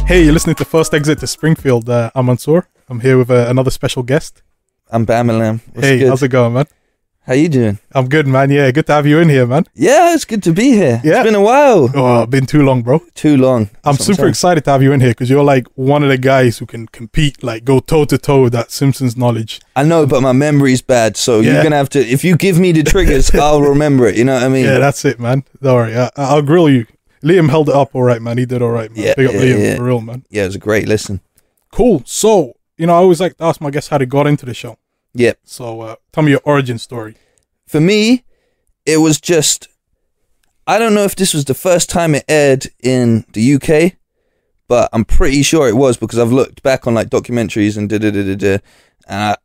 Hey, you're listening to First Exit to Springfield. I'm Mansoor. I'm here with another special guest. I'm Bamalam. Hey, good? How's it going, man? How you doing? I'm good, man. Yeah, good to have you in here, man. Yeah, it's good to be here. Yeah. It's been a while. Oh, been too long, bro. Too long. I'm super excited to have you in here because you're like one of the guys who can compete, like go toe to toe with that Simpsons knowledge. I know, but my memory's bad, so Yeah. you're gonna have to. If you give me the triggers, I'll remember it. You know what I mean? Yeah, that's it, man. Don't worry. I'll grill you. Liam held it up all right, man. He did all right, man. Yeah, Big up Liam, yeah. for real, man. Yeah, it was a great listen. Cool. So, I always like to ask my guests how they got into the show. Yep. So, tell me your origin story. For me, it was just. I don't know if this was the first time it aired in the UK, but I'm pretty sure it was because I've looked back on like documentaries and and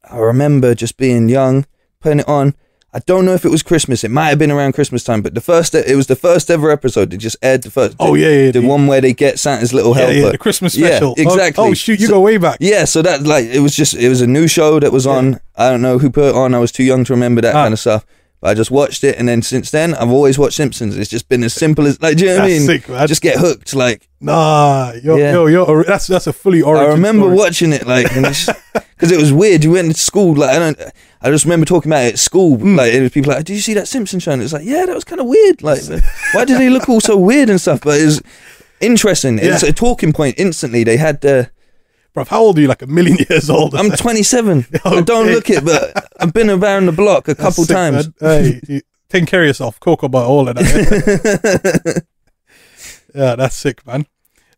I remember just being young, putting it on. I don't know if it was Christmas. It might have been around Christmas time, but it was the first ever episode. They just aired the first. Oh, yeah. The one where they get Santa's little helper. Yeah, the Christmas special. Yeah, exactly. Oh, shoot, you go way back. Yeah, so that it was a new show that was on. I don't know who put it on. I was too young to remember that kind of stuff. But I just watched it, and then since then, I've always watched Simpsons. It's just been as simple as, like, do you know what I mean? Sick, man. Just get hooked, like. Nah, that's a fully origin I remember story. watching it, like, because it was weird. You went to school, like, I just remember talking about it at school, like, it was people like, did you see that Simpsons show? And it's like, yeah, that was kind of weird. Like, why did they look all so weird and stuff? But it was interesting. It's a talking point instantly. They had the. Bruv, how old are you? Like a million years old? I'm 27. Okay. I don't look it, but I've been around the block a couple Sick, times. Man. Hey, take care of yourself. Cocoa about all of that. Yeah, that's sick, man.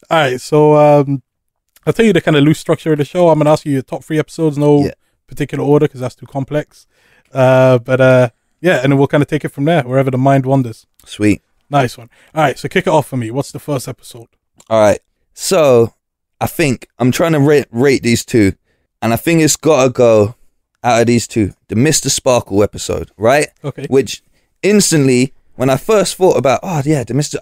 All right, so I'll tell you the kind of loose structure of the show. I'm going to ask you your top 3 episodes, no particular order because that's too complex. But and then we'll kind of take it from there, wherever the mind wanders. Sweet. Nice one. All right, so kick it off for me. What's the first episode? All right, so I think I'm trying to rate these two, and I think it's got to go out of these two. The Mr. Sparkle episode, right? Okay. Which instantly, when I first thought about, I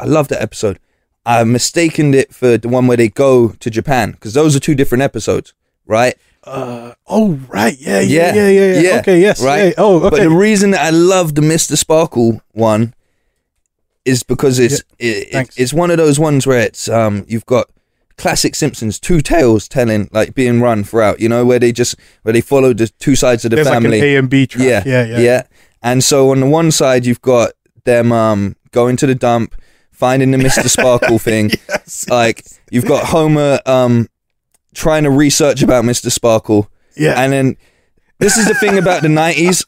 love that episode, I mistaken it for the one where they go to Japan, because those are 2 different episodes, right? Oh, right. Yeah. Yeah. Okay, yes. Right. Yeah. Oh, okay. But the reason that I love the Mr. Sparkle one is because it's one of those ones where it's you've got classic Simpsons, 2 tales telling, like, being run throughout, where they follow the 2 sides of the family. Like an A and B track. Yeah. And so on the one side, you've got them going to the dump, finding the Mr. Sparkle thing. Yes. Like, you've got Homer trying to research about Mr. Sparkle. Yeah. And then this is the thing about the 90s.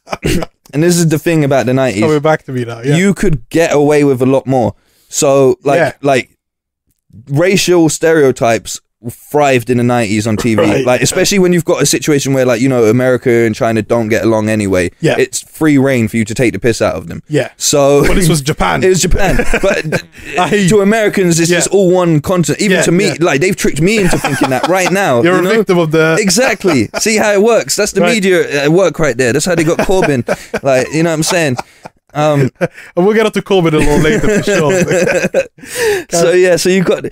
And this is the thing about the 90s. Coming back to me now. Yeah. You could get away with a lot more. So, like racial stereotypes thrived in the 90s on TV, Right. like, especially when you've got a situation where, like, America and China don't get along anyway. Yeah. It's free reign for you to take the piss out of them. Yeah. So, but this was Japan. It was Japan. But to Americans, it's just all one continent. Even to me, like, they've tricked me into thinking that right now. You're a victim of the... Exactly. See how it works. That's the media at work right there. That's how they got Corbyn. Like, you know what I'm saying? And we'll get up to Corbyn a little later for sure. So you got,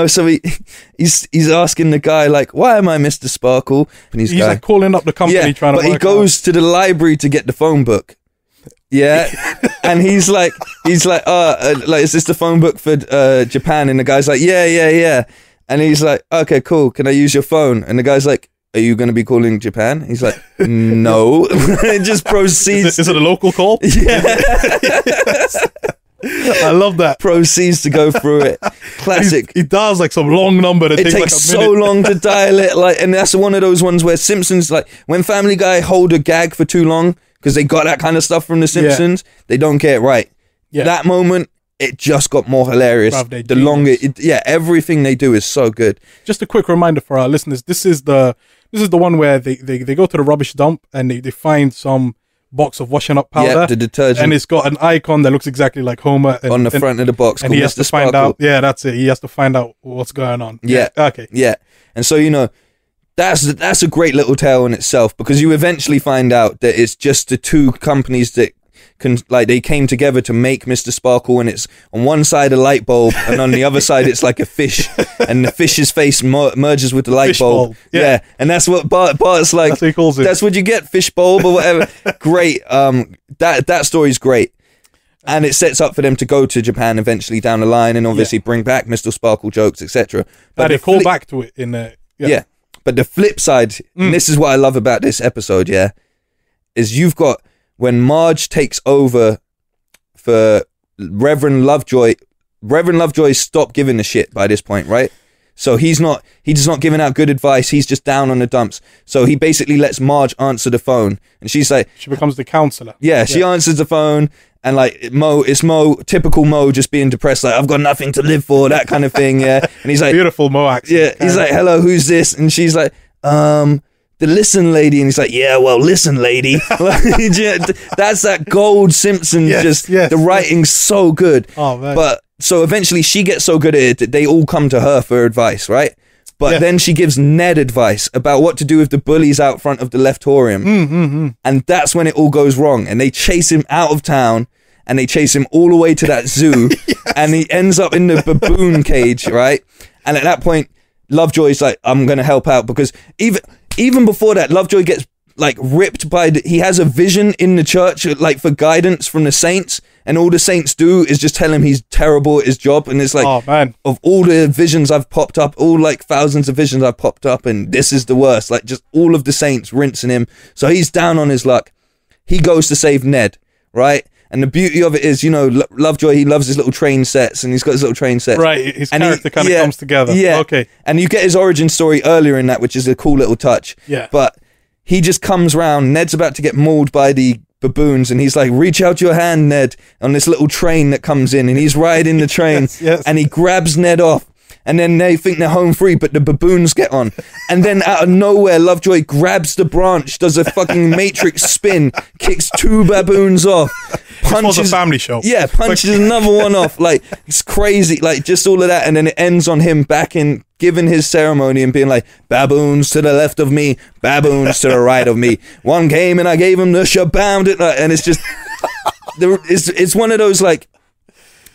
so he's asking the guy, like, why am I Mr. Sparkle? And he's like calling up the company trying to work but he goes to the library to get the phone book. Yeah. And he's like, is this the phone book for Japan? And the guy's like, yeah. And he's like, okay, cool. Can I use your phone? And the guy's like, are you going to be calling Japan? He's like, no. It just proceeds. Is it a local call? Yeah. I love that. Proceeds to go through it. Classic. He does like some long number that it takes like a so minute. long to dial it. Like, and that's one of those ones where Simpsons, like, when Family Guy hold a gag for too long, because they got that kind of stuff from The Simpsons, they don't get it right. Yeah. That moment, it just got more hilarious. Bruv, the longer, everything they do is so good. Just a quick reminder for our listeners: this is the one where they go to the rubbish dump and they find some box of washing up powder. Yeah, the detergent, and it's got an icon that looks exactly like Homer on the front of the box. And he has to find out. Yeah, that's it. He has to find out what's going on. Yeah. Okay. Yeah, and so that's a great little tale in itself, because you eventually find out that it's just the 2 companies that they came together to make Mr. Sparkle, and it's on one side a light bulb and on the other side it's like a fish, and the fish's face merges with the light bulb. Yeah, and that's what Bart's like. That's what he calls it. That's what you get, fish bulb or whatever. Great. That story's great. And it sets up for them to go to Japan eventually down the line, and obviously bring back Mr. Sparkle jokes, etc. But they call back to it in the But the flip side, and this is what I love about this episode, is you've got when Marge takes over for Reverend Lovejoy. Reverend Lovejoy stopped giving a shit by this point, right? So he's not giving out good advice. He's just down on the dumps. So he basically lets Marge answer the phone, and she's like, she becomes the counselor. Yeah, she answers the phone, and like it's Mo, typical Mo, just being depressed, like I've got nothing to live for, that kind of thing. Yeah, and he's like, beautiful Mo accent. Yeah, he's like, hello, who's this? And she's like, the listen lady, and he's like, yeah, well, listen lady. That's that gold Simpsons. The writing's so good. Oh man. But so eventually she gets so good at it that they all come to her for advice, right? But then she gives Ned advice about what to do with the bullies out front of the Leftorium. And that's when it all goes wrong. And they chase him out of town, and they chase him all the way to that zoo. And he ends up in the baboon cage, right? And at that point, Lovejoy's like, I'm going to help out, because even before that, Lovejoy gets like ripped by he has a vision in the church, like for guidance from the saints, and all the saints do is just tell him he's terrible at his job. And it's like, oh man, of all the visions I've popped up, all like thousands of visions I've popped up, and this is the worst. Like just all of the saints rinsing him. So he's down on his luck. He goes to save Ned, right? And the beauty of it is, you know, Lovejoy, he loves his little train sets, and he's got his little train sets. Right, his character kind of comes together. Yeah, okay. And you get his origin story earlier in that, which is a cool little touch. Yeah. But he just comes round, Ned's about to get mauled by the baboons, and he's like, reach out your hand, Ned, on this little train that comes in, and he's riding the train, and he grabs Ned off. And then they think they're home free, but the baboons get on. And then out of nowhere, Lovejoy grabs the branch, does a fucking Matrix spin, kicks 2 baboons off, punches. This was a family show. Yeah, punches another one off. Like, it's crazy. Like, just all of that. And then it ends on him back in, giving his ceremony and being like, baboons to the left of me, baboons to the right of me. One came and I gave him the shabam. And it's just, it's one of those, like,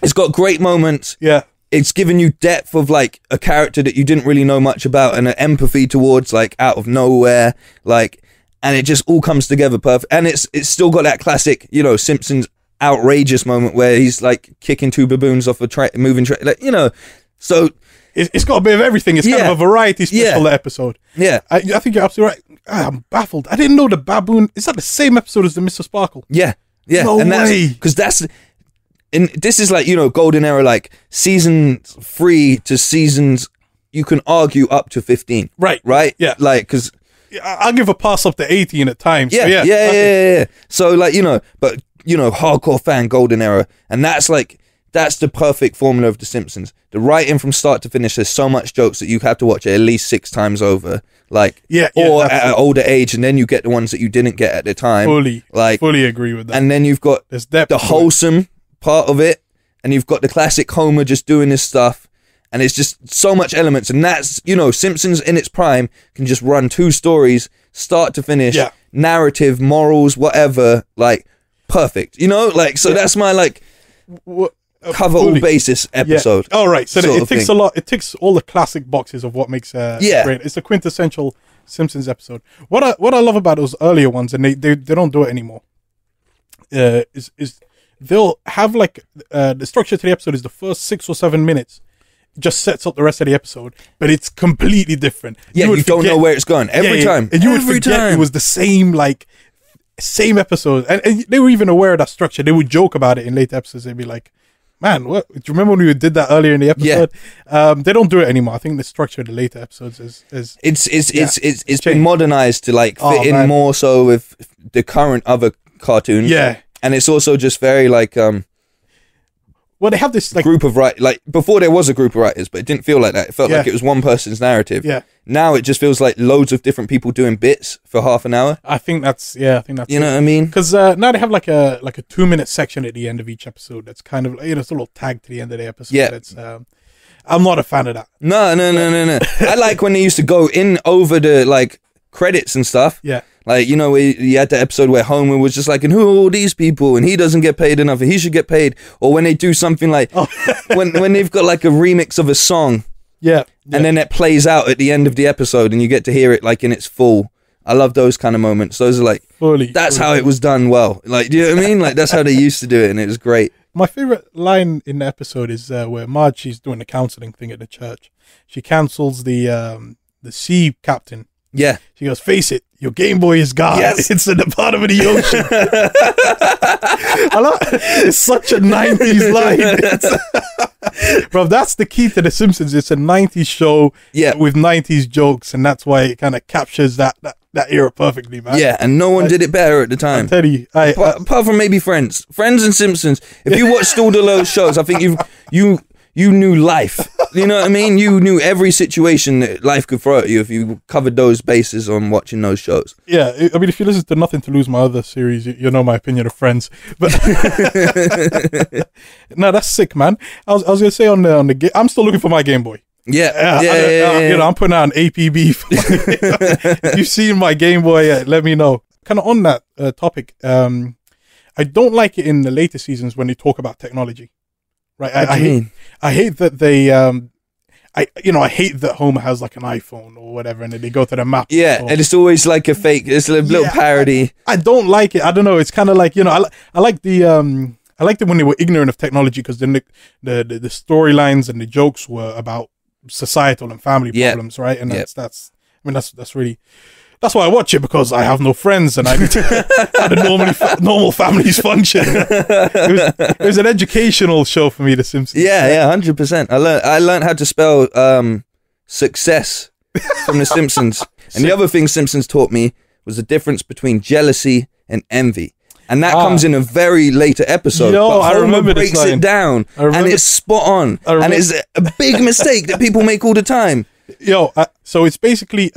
it's got great moments. Yeah. It's given you depth of like a character that you didn't really know much about, and an empathy towards, like, out of nowhere, like, and it just all comes together perfect. And it's still got that classic, you know, Simpsons outrageous moment where he's like kicking 2 baboons off a moving train, like, you know. So it's got a bit of everything. It's kind of a variety special episode. Yeah, I think you're absolutely right. I'm baffled. I didn't know the baboon. Is that the same episode as the Mr. Sparkle? Yeah. No way. Because that's. And this is like, you know, golden era, like season 3 to seasons, you can argue up to 15. Right. Yeah. Like, because I'll give a pass up to 18 at times. Yeah. So yeah. So like, you know, but, you know, hardcore fan golden era. And that's like, that's the perfect formula of The Simpsons. The writing from start to finish, there's so much jokes that you have to watch it at least 6 times over. Like, or at an older age, and then you get the ones that you didn't get at the time. Fully agree with that. And then you've got the wholesome part of it, and you've got the classic Homer just doing this stuff, and it's just so much elements. And that's, you know, Simpsons in its prime can just run 2 stories start to finish, narrative, morals, whatever, like perfect, you know, like, so that's my like cover all basis episode. All right, so it takes a lot. It ticks all the classic boxes of what makes great. It's a quintessential Simpsons episode. What I love about those earlier ones, and they don't do it anymore, is they'll have like the structure to the episode is the first 6 or 7 minutes just sets up the rest of the episode, but it's completely different. Yeah, you don't know where it's going every time, and you would forget it was the same episode. And they were even aware of that structure. They would joke about it in late episodes. They'd be like, "Man, what? Do you remember when we did that earlier in the episode?" Yeah. They don't do it anymore. I think the structure of the later episodes is it's been modernized to like fit in more so with the current other cartoons. Yeah. And it's also just very like well, they have this like group of like before there was a group of writers, but it didn't feel like that. It felt like it was one person's narrative. Yeah. Now it just feels like loads of different people doing bits for half an hour. I think that's you know what I mean? Because now they have like a 2-minute section at the end of each episode. That's kind of, you know, it's a little tag to the end of the episode. Yeah. It's I'm not a fan of that. No. I like when they used to go in over the like credits and stuff. Yeah. Like, you know, you had the episode where Homer was just like, and who are all these people? And he doesn't get paid enough, and he should get paid. Or when they do something like, when they've got like a remix of a song. Yeah. And then it plays out at the end of the episode, and you get to hear it like in its full. I love those kind of moments. Those are like, that's how it was done well. Like, do you know what I mean? Like, that's how they used to do it, and it was great. My favorite line in the episode is where Marge, she's doing the counseling thing at the church. She cancels the sea captain. Yeah. She goes, face it, your Game Boy is gone. Yes. It's in the bottom of the ocean. It's such a 90s line. Bro, that's the key to The Simpsons. It's a 90s show with 90s jokes, and that's why it kind of captures that era perfectly, man. Yeah, and no one did it better at the time. I'm telling you. Apart from maybe Friends and Simpsons. If you watched all those shows, I think you knew life. You know what I mean? You knew every situation that life could throw at you if you covered those bases on watching those shows. Yeah, I mean, if you listen to Nothing to Lose, my other series, you know my opinion of Friends. But no, that's sick, man. I was gonna say on the game, I'm still looking for my Game Boy. Yeah. You know, I'm putting out an APB. If you've seen my Game Boy, let me know. Kind of on that topic, I don't like it in the later seasons when they talk about technology. Right, I hate that they I hate that Homer has like an iPhone or whatever, and then they go to the map. Yeah, and it's always like a fake. It's a little parody. I don't like it. I don't know. It's kind of like, I like it when they were ignorant of technology, because then the storylines and the jokes were about societal and family problems, right? And that's really. That's why I watch it, because I have no friends and I need to how the normal families function. It was an educational show for me, The Simpsons. Yeah, 100%. I learned how to spell success from The Simpsons. And the other thing Simpsons taught me was the difference between jealousy and envy. And that comes in a very later episode. But Homer breaks it down, and it's spot on. And it's a big mistake that people make all the time. So it's basically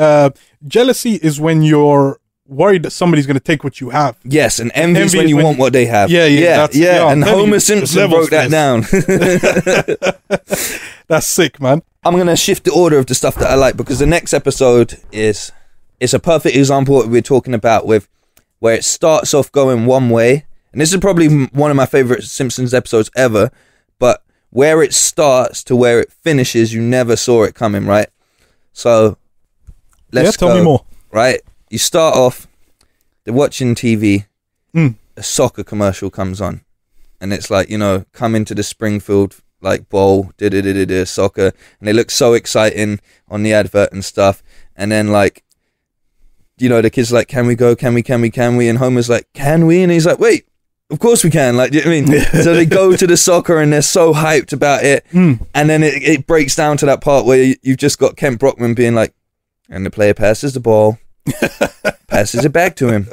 jealousy is when you're worried that somebody's going to take what you have. Yes, and envy is when you want what they have. Yeah. And Homer Simpson broke that down. That's sick, man. I'm going to shift the order of the stuff that I like, because the next episode is a perfect example of what we're talking about, with where it starts off going one way. And this is probably one of my favorite Simpsons episodes ever, but where it starts to where it finishes, you never saw it coming, right? So, let's go. Tell me more. Right? You start off, they're watching TV, a soccer commercial comes on, and it's like, come into the Springfield, like, bowl, soccer, and they look so exciting on the advert and stuff, and then, like, the kids are like, can we go, can we, and Homer's like, can we, and he's like, wait, of course we can, like, do you know what I mean? So they go to the soccer and they're so hyped about it, and then it breaks down to that part where you've just got Kent Brockman being like, and the player passes the ball, passes it back to him,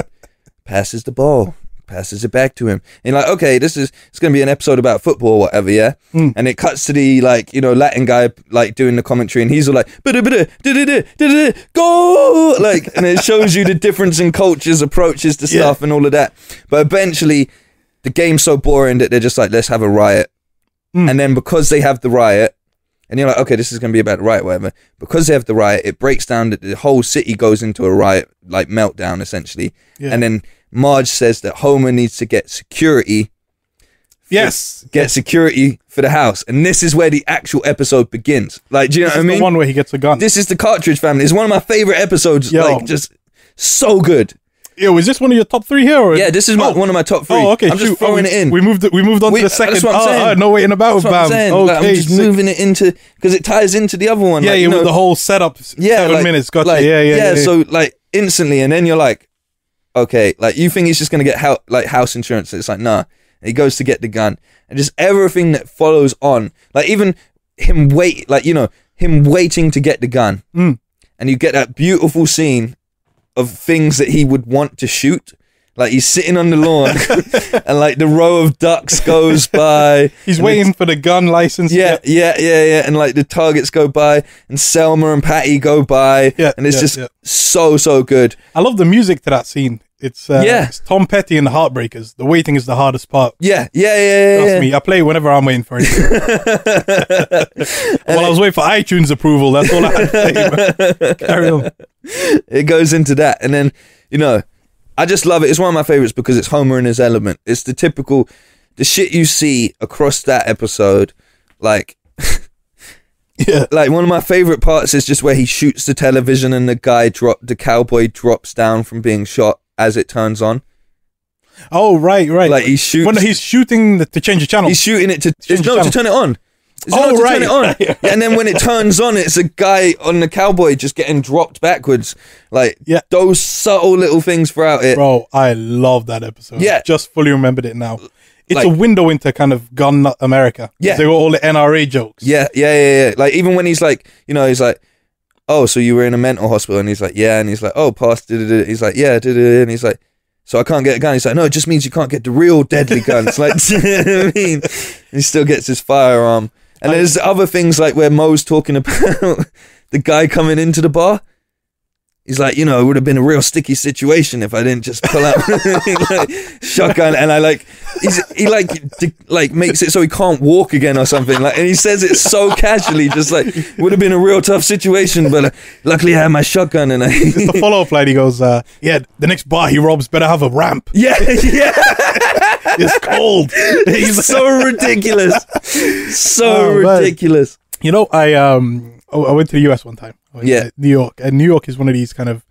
passes the ball, passes it back to him, and you're like, okay, it's going to be an episode about football or whatever, yeah? And it cuts to the, like, Latin guy, like, doing the commentary, and he's all like, go, like, and it shows you the difference in cultures, approaches to stuff, and all of that. But eventually, the game's so boring that they're just like, let's have a riot. And then because they have the riot, and you're like, okay, this is going to be about the riot, whatever. Because they have the riot, it breaks down that the whole city goes into a riot, like meltdown, essentially. Yeah. And then Marge says that Homer needs to get security. Get security for the house. And this is where the actual episode begins. Like, do you know what I mean? The one where he gets a gun. This is the Cartridge Family. It's one of my favorite episodes. Like, just so good. Is this one of your top 3 here? Or? Yeah, this is one of my top 3. Oh, okay. I'm just throwing it in. We moved on to the second. That's what I'm saying. No waiting about with Bam. Okay, like, I'm just moving it into, because it ties into the other one. Yeah, like, with the whole setup. 7 minutes. Gotcha. Like, yeah. So like instantly, and then you're like, okay, like you think he's just gonna get house insurance. It's like, nah. And he goes to get the gun, and just everything that follows on, like even him waiting to get the gun, and you get that beautiful scene of things that he would want to shoot. Like he's sitting on the lawn and like the row of ducks goes by. He's waiting for the gun license. Yeah. And like the targets go by and Selma and Patty go by. Yeah, and it's just so good. I love the music to that scene. It's Tom Petty and the Heartbreakers. The waiting is the hardest part. Yeah. Trust me, I play it whenever I'm waiting for anything. While I was waiting for iTunes approval, that's all I had to say. Carry on. It goes into that, and then I just love it. It's one of my favorites because it's Homer in his element. It's the shit you see across that episode. Like, Yeah. Like, one of my favorite parts is just where he shoots the television and the cowboy drops down from being shot as it turns on. Oh, right. Like, he shoots. When he's shooting to change the channel. He's shooting it to turn it on. Turn it on. Yeah, and then when it turns on, it's a guy on the cowboy just getting dropped backwards. Like, those subtle little things throughout it. Bro, I love that episode. Yeah. Just fully remembered it now. It's like, a window into kind of gun nut America. Yeah. They got all the NRA jokes. Yeah. Like, even when he's like, he's like, oh, so you were in a mental hospital? And he's like, yeah. And he's like, oh, past, he's like, yeah, and he's like, so I can't get a gun. He's like, no, it just means you can't get the real deadly guns. Like, do you know what I mean? He still gets his firearm. And there's other things like where Mo's talking about the guy coming into the bar. He's like, it would have been a real sticky situation if I didn't just pull out like, shotgun. And I he makes it so he can't walk again or something. Like, and he says it so casually, just like, would have been a real tough situation, but luckily I had my shotgun. And it's the follow-up line. He goes, the next bar he robs better have a ramp. Yeah. It's cold. He's so ridiculous. So ridiculous. I went to the US one time. New York. And New York is one of these kind of,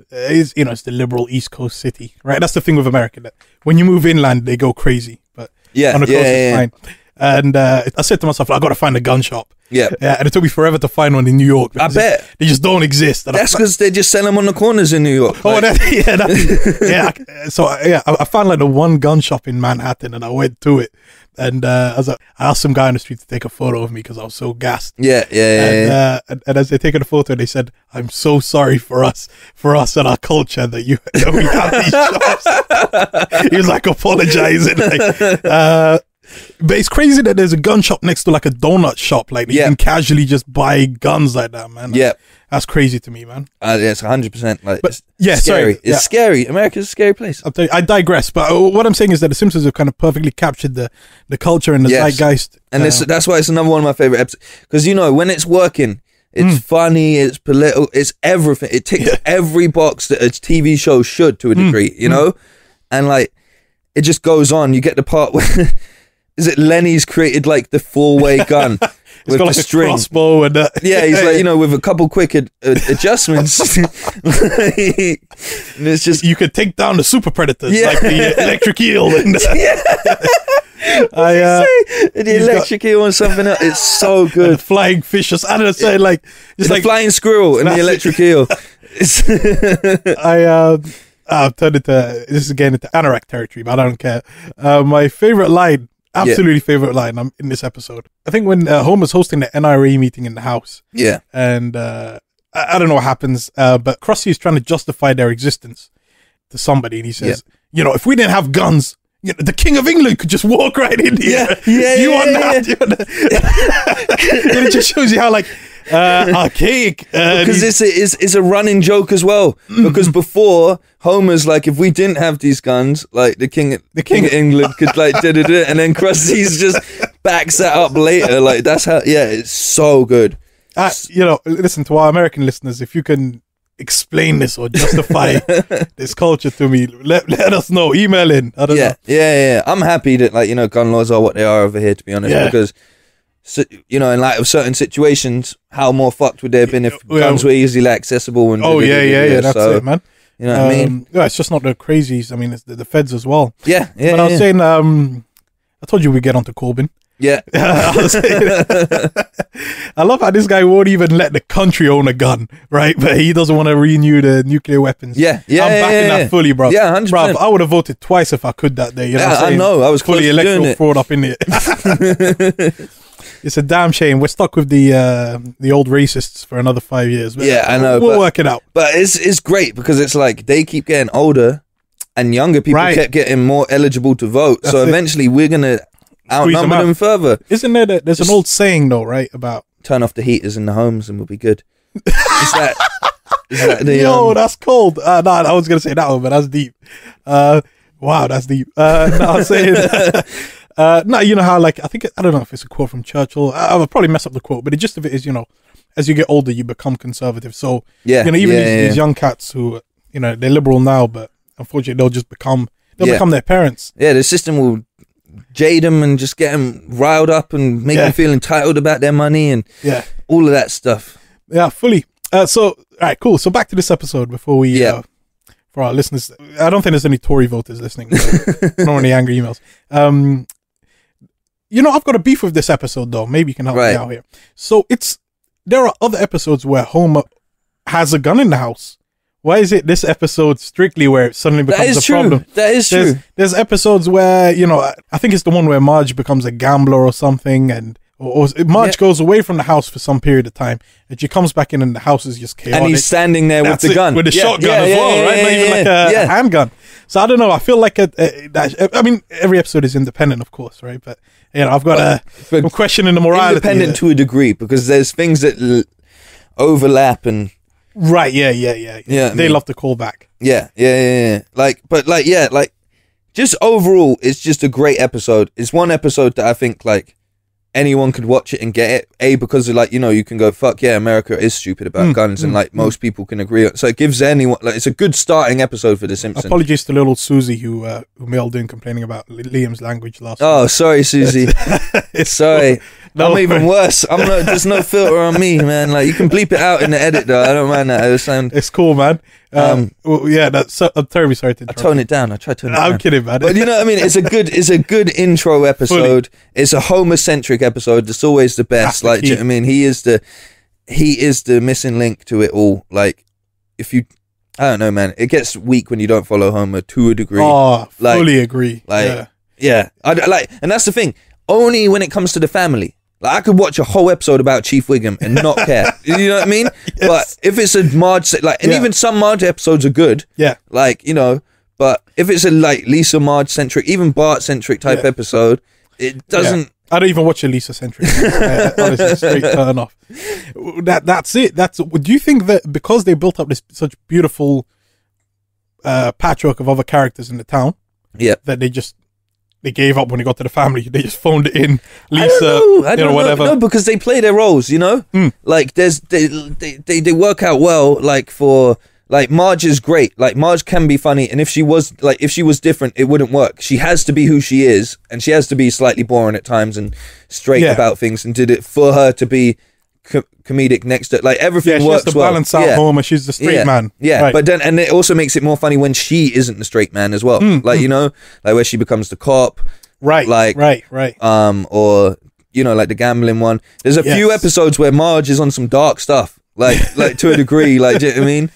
it's the liberal East Coast city, right? That's the thing with America. That when you move inland, they go crazy. But on the coast, it's fine. And I said to myself, I got to find a gun shop. Yeah. And it took me forever to find one in New York. I bet. They just don't exist. And that's because they just sell them on the corners in New York. Oh, So, I found like the one gun shop in Manhattan and I went to it. And I asked some guy on the street to take a photo of me because I was so gassed. Yeah. And as they taken the photo, they said, "I'm so sorry for us and our culture that we have these shops." He was like apologizing. But it's crazy that there's a gun shop next to like a donut shop. Like you can casually just buy guns like that, man. That's crazy to me, man. It's 100%. Like, but, it's scary. It's scary. America's a scary place. I'll tell you, I digress. But what I'm saying is that The Simpsons have kind of perfectly captured the culture and the zeitgeist. And that's why it's another one of my favorite episodes. Because, when it's working, it's funny, it's political, it's everything. It ticks every box that a TV show should to a degree, you know? And, like, it just goes on. You get the part where... Is it Lenny's created like the 4-way gun with got the like string? A crossbow and he's like, with a couple quick adjustments. And it's just you could take down the super predators like the electric eel and the electric eel and something else. It's so good. The flying fish. I don't know, like it's like flying squirrel and the electric eel. I've turned into this is getting into anorak territory, but I don't care. My favorite line. Absolutely favorite line in this episode. I think when Homer's hosting the NRA meeting in the house. Yeah. And I don't know what happens, but Krusty is trying to justify their existence to somebody. And he says, if we didn't have guns, the King of England could just walk right in here. And it just shows you how archaic. Because it's a running joke as well. Because before, Homer's like, if we didn't have these guns, like the King of England could like da-da-da, and then Krusty's just backs that up later. Like that's how. Yeah, it's so good. Listen to our American listeners. If you can explain this or justify this culture to me, let us know. Email in. I don't know. Yeah. I'm happy that gun laws are what they are over here. To be honest, because. So, in light of certain situations, how more fucked would they have been if guns were easily accessible? And that's it, man. You know what I mean? Yeah, it's just not the crazies. I mean, it's the feds as well. Yeah. But I was saying, I told you we'd get onto Corbyn. Yeah. I love how this guy won't even let the country own a gun, right? But he doesn't want to renew the nuclear weapons. Yeah. I'm backing that fully, bro. Yeah, 100%. Bro, I would have voted twice if I could that day. You know what I'm saying? I know. I was fully electoral fraud up in it. It's a damn shame. We're stuck with the old racists for another 5 years. But I know. We'll work it out. But it's great because it's like they keep getting older and younger people kept getting more eligible to vote. So eventually we're going to outnumber them further. Isn't there there's an old saying though, right? About turn off the heaters in the homes and we'll be good. Is that that's cold. No, I was going to say that one, but that's deep. Wow, that's deep. No, I was saying... no, you know how I don't know if it's a quote from Churchill. I'll probably mess up the quote, but the gist of it is, as you get older, you become conservative. So, these young cats who, they're liberal now, but unfortunately they'll just become their parents. Yeah, the system will jade them and just get them riled up and make them feel entitled about their money and all of that stuff. Yeah, fully. So, all right, cool. So back to this episode before we, for our listeners, I don't think there's any Tory voters listening. So not any angry emails. I've got a beef with this episode though. Maybe you can help me out here. So there are other episodes where Homer has a gun in the house. Why is it this episode strictly where it suddenly becomes a problem? That is true. There's episodes where, I think it's the one where Marge becomes a gambler or something, and or Marge goes away from the house for some period of time, and she comes back in and the house is just chaotic. And he's standing there with the gun. With the shotgun as well, right? Not even like a handgun. So I don't know. I feel like every episode is independent, of course, right? But, I've got I'm questioning the morality. Independent to a degree, because there's things that overlap and... Right, yeah. They love to call back. Yeah. Just overall, it's just a great episode. It's one episode that I think, anyone could watch it and get it. Because you can go, fuck yeah, America is stupid about guns, and most people can agree. So it gives anyone, it's a good starting episode for The Simpsons. Apologies to little Susie who mailed in complaining about Liam's language last week. week. Sorry, Susie. Sorry. No, I'm even worse. There's no filter on me, man. You can bleep it out in the edit, though. I don't mind that. It's cool, man. I'm terribly sorry to interrupt. I tone it down. I try to tone it down. I'm kidding, man. But you know what I mean? It's a good intro episode. Fully. It's a Homer-centric episode. It's always the best. Do you know what I mean? He is the missing link to it all. I don't know, man. It gets weak when you don't follow Homer to a degree. Oh, fully agree. Yeah. And that's the thing. Only when it comes to the family. I could watch a whole episode about Chief Wiggum and not care. You know what I mean? Yes. But if it's a Marge, even some Marge episodes are good. Yeah. But if it's a Lisa Marge centric, even Bart centric type episode, it doesn't. Yeah. I don't even watch a Lisa centric. Honestly, straight turn off. That's it. Do you think that because they built up this such beautiful patchwork of other characters in the town, that they gave up when it got to the family? They just phoned it in. Lisa, I don't know, whatever. No, because they play their roles, They work out well. For Marge is great. Marge can be funny, and if she was different, it wouldn't work. She has to be who she is, and she has to be slightly boring at times and straight about things, and did it for her to be comedic next to everything works well. She has to balance out Homer. She's the straight man. Yeah, right. But then, and it also makes it more funny when she isn't the straight man as well. Where she becomes the cop. Right. Right. Or the gambling one. There's a few episodes where Marge is on some dark stuff. To a degree. Do you know what I mean?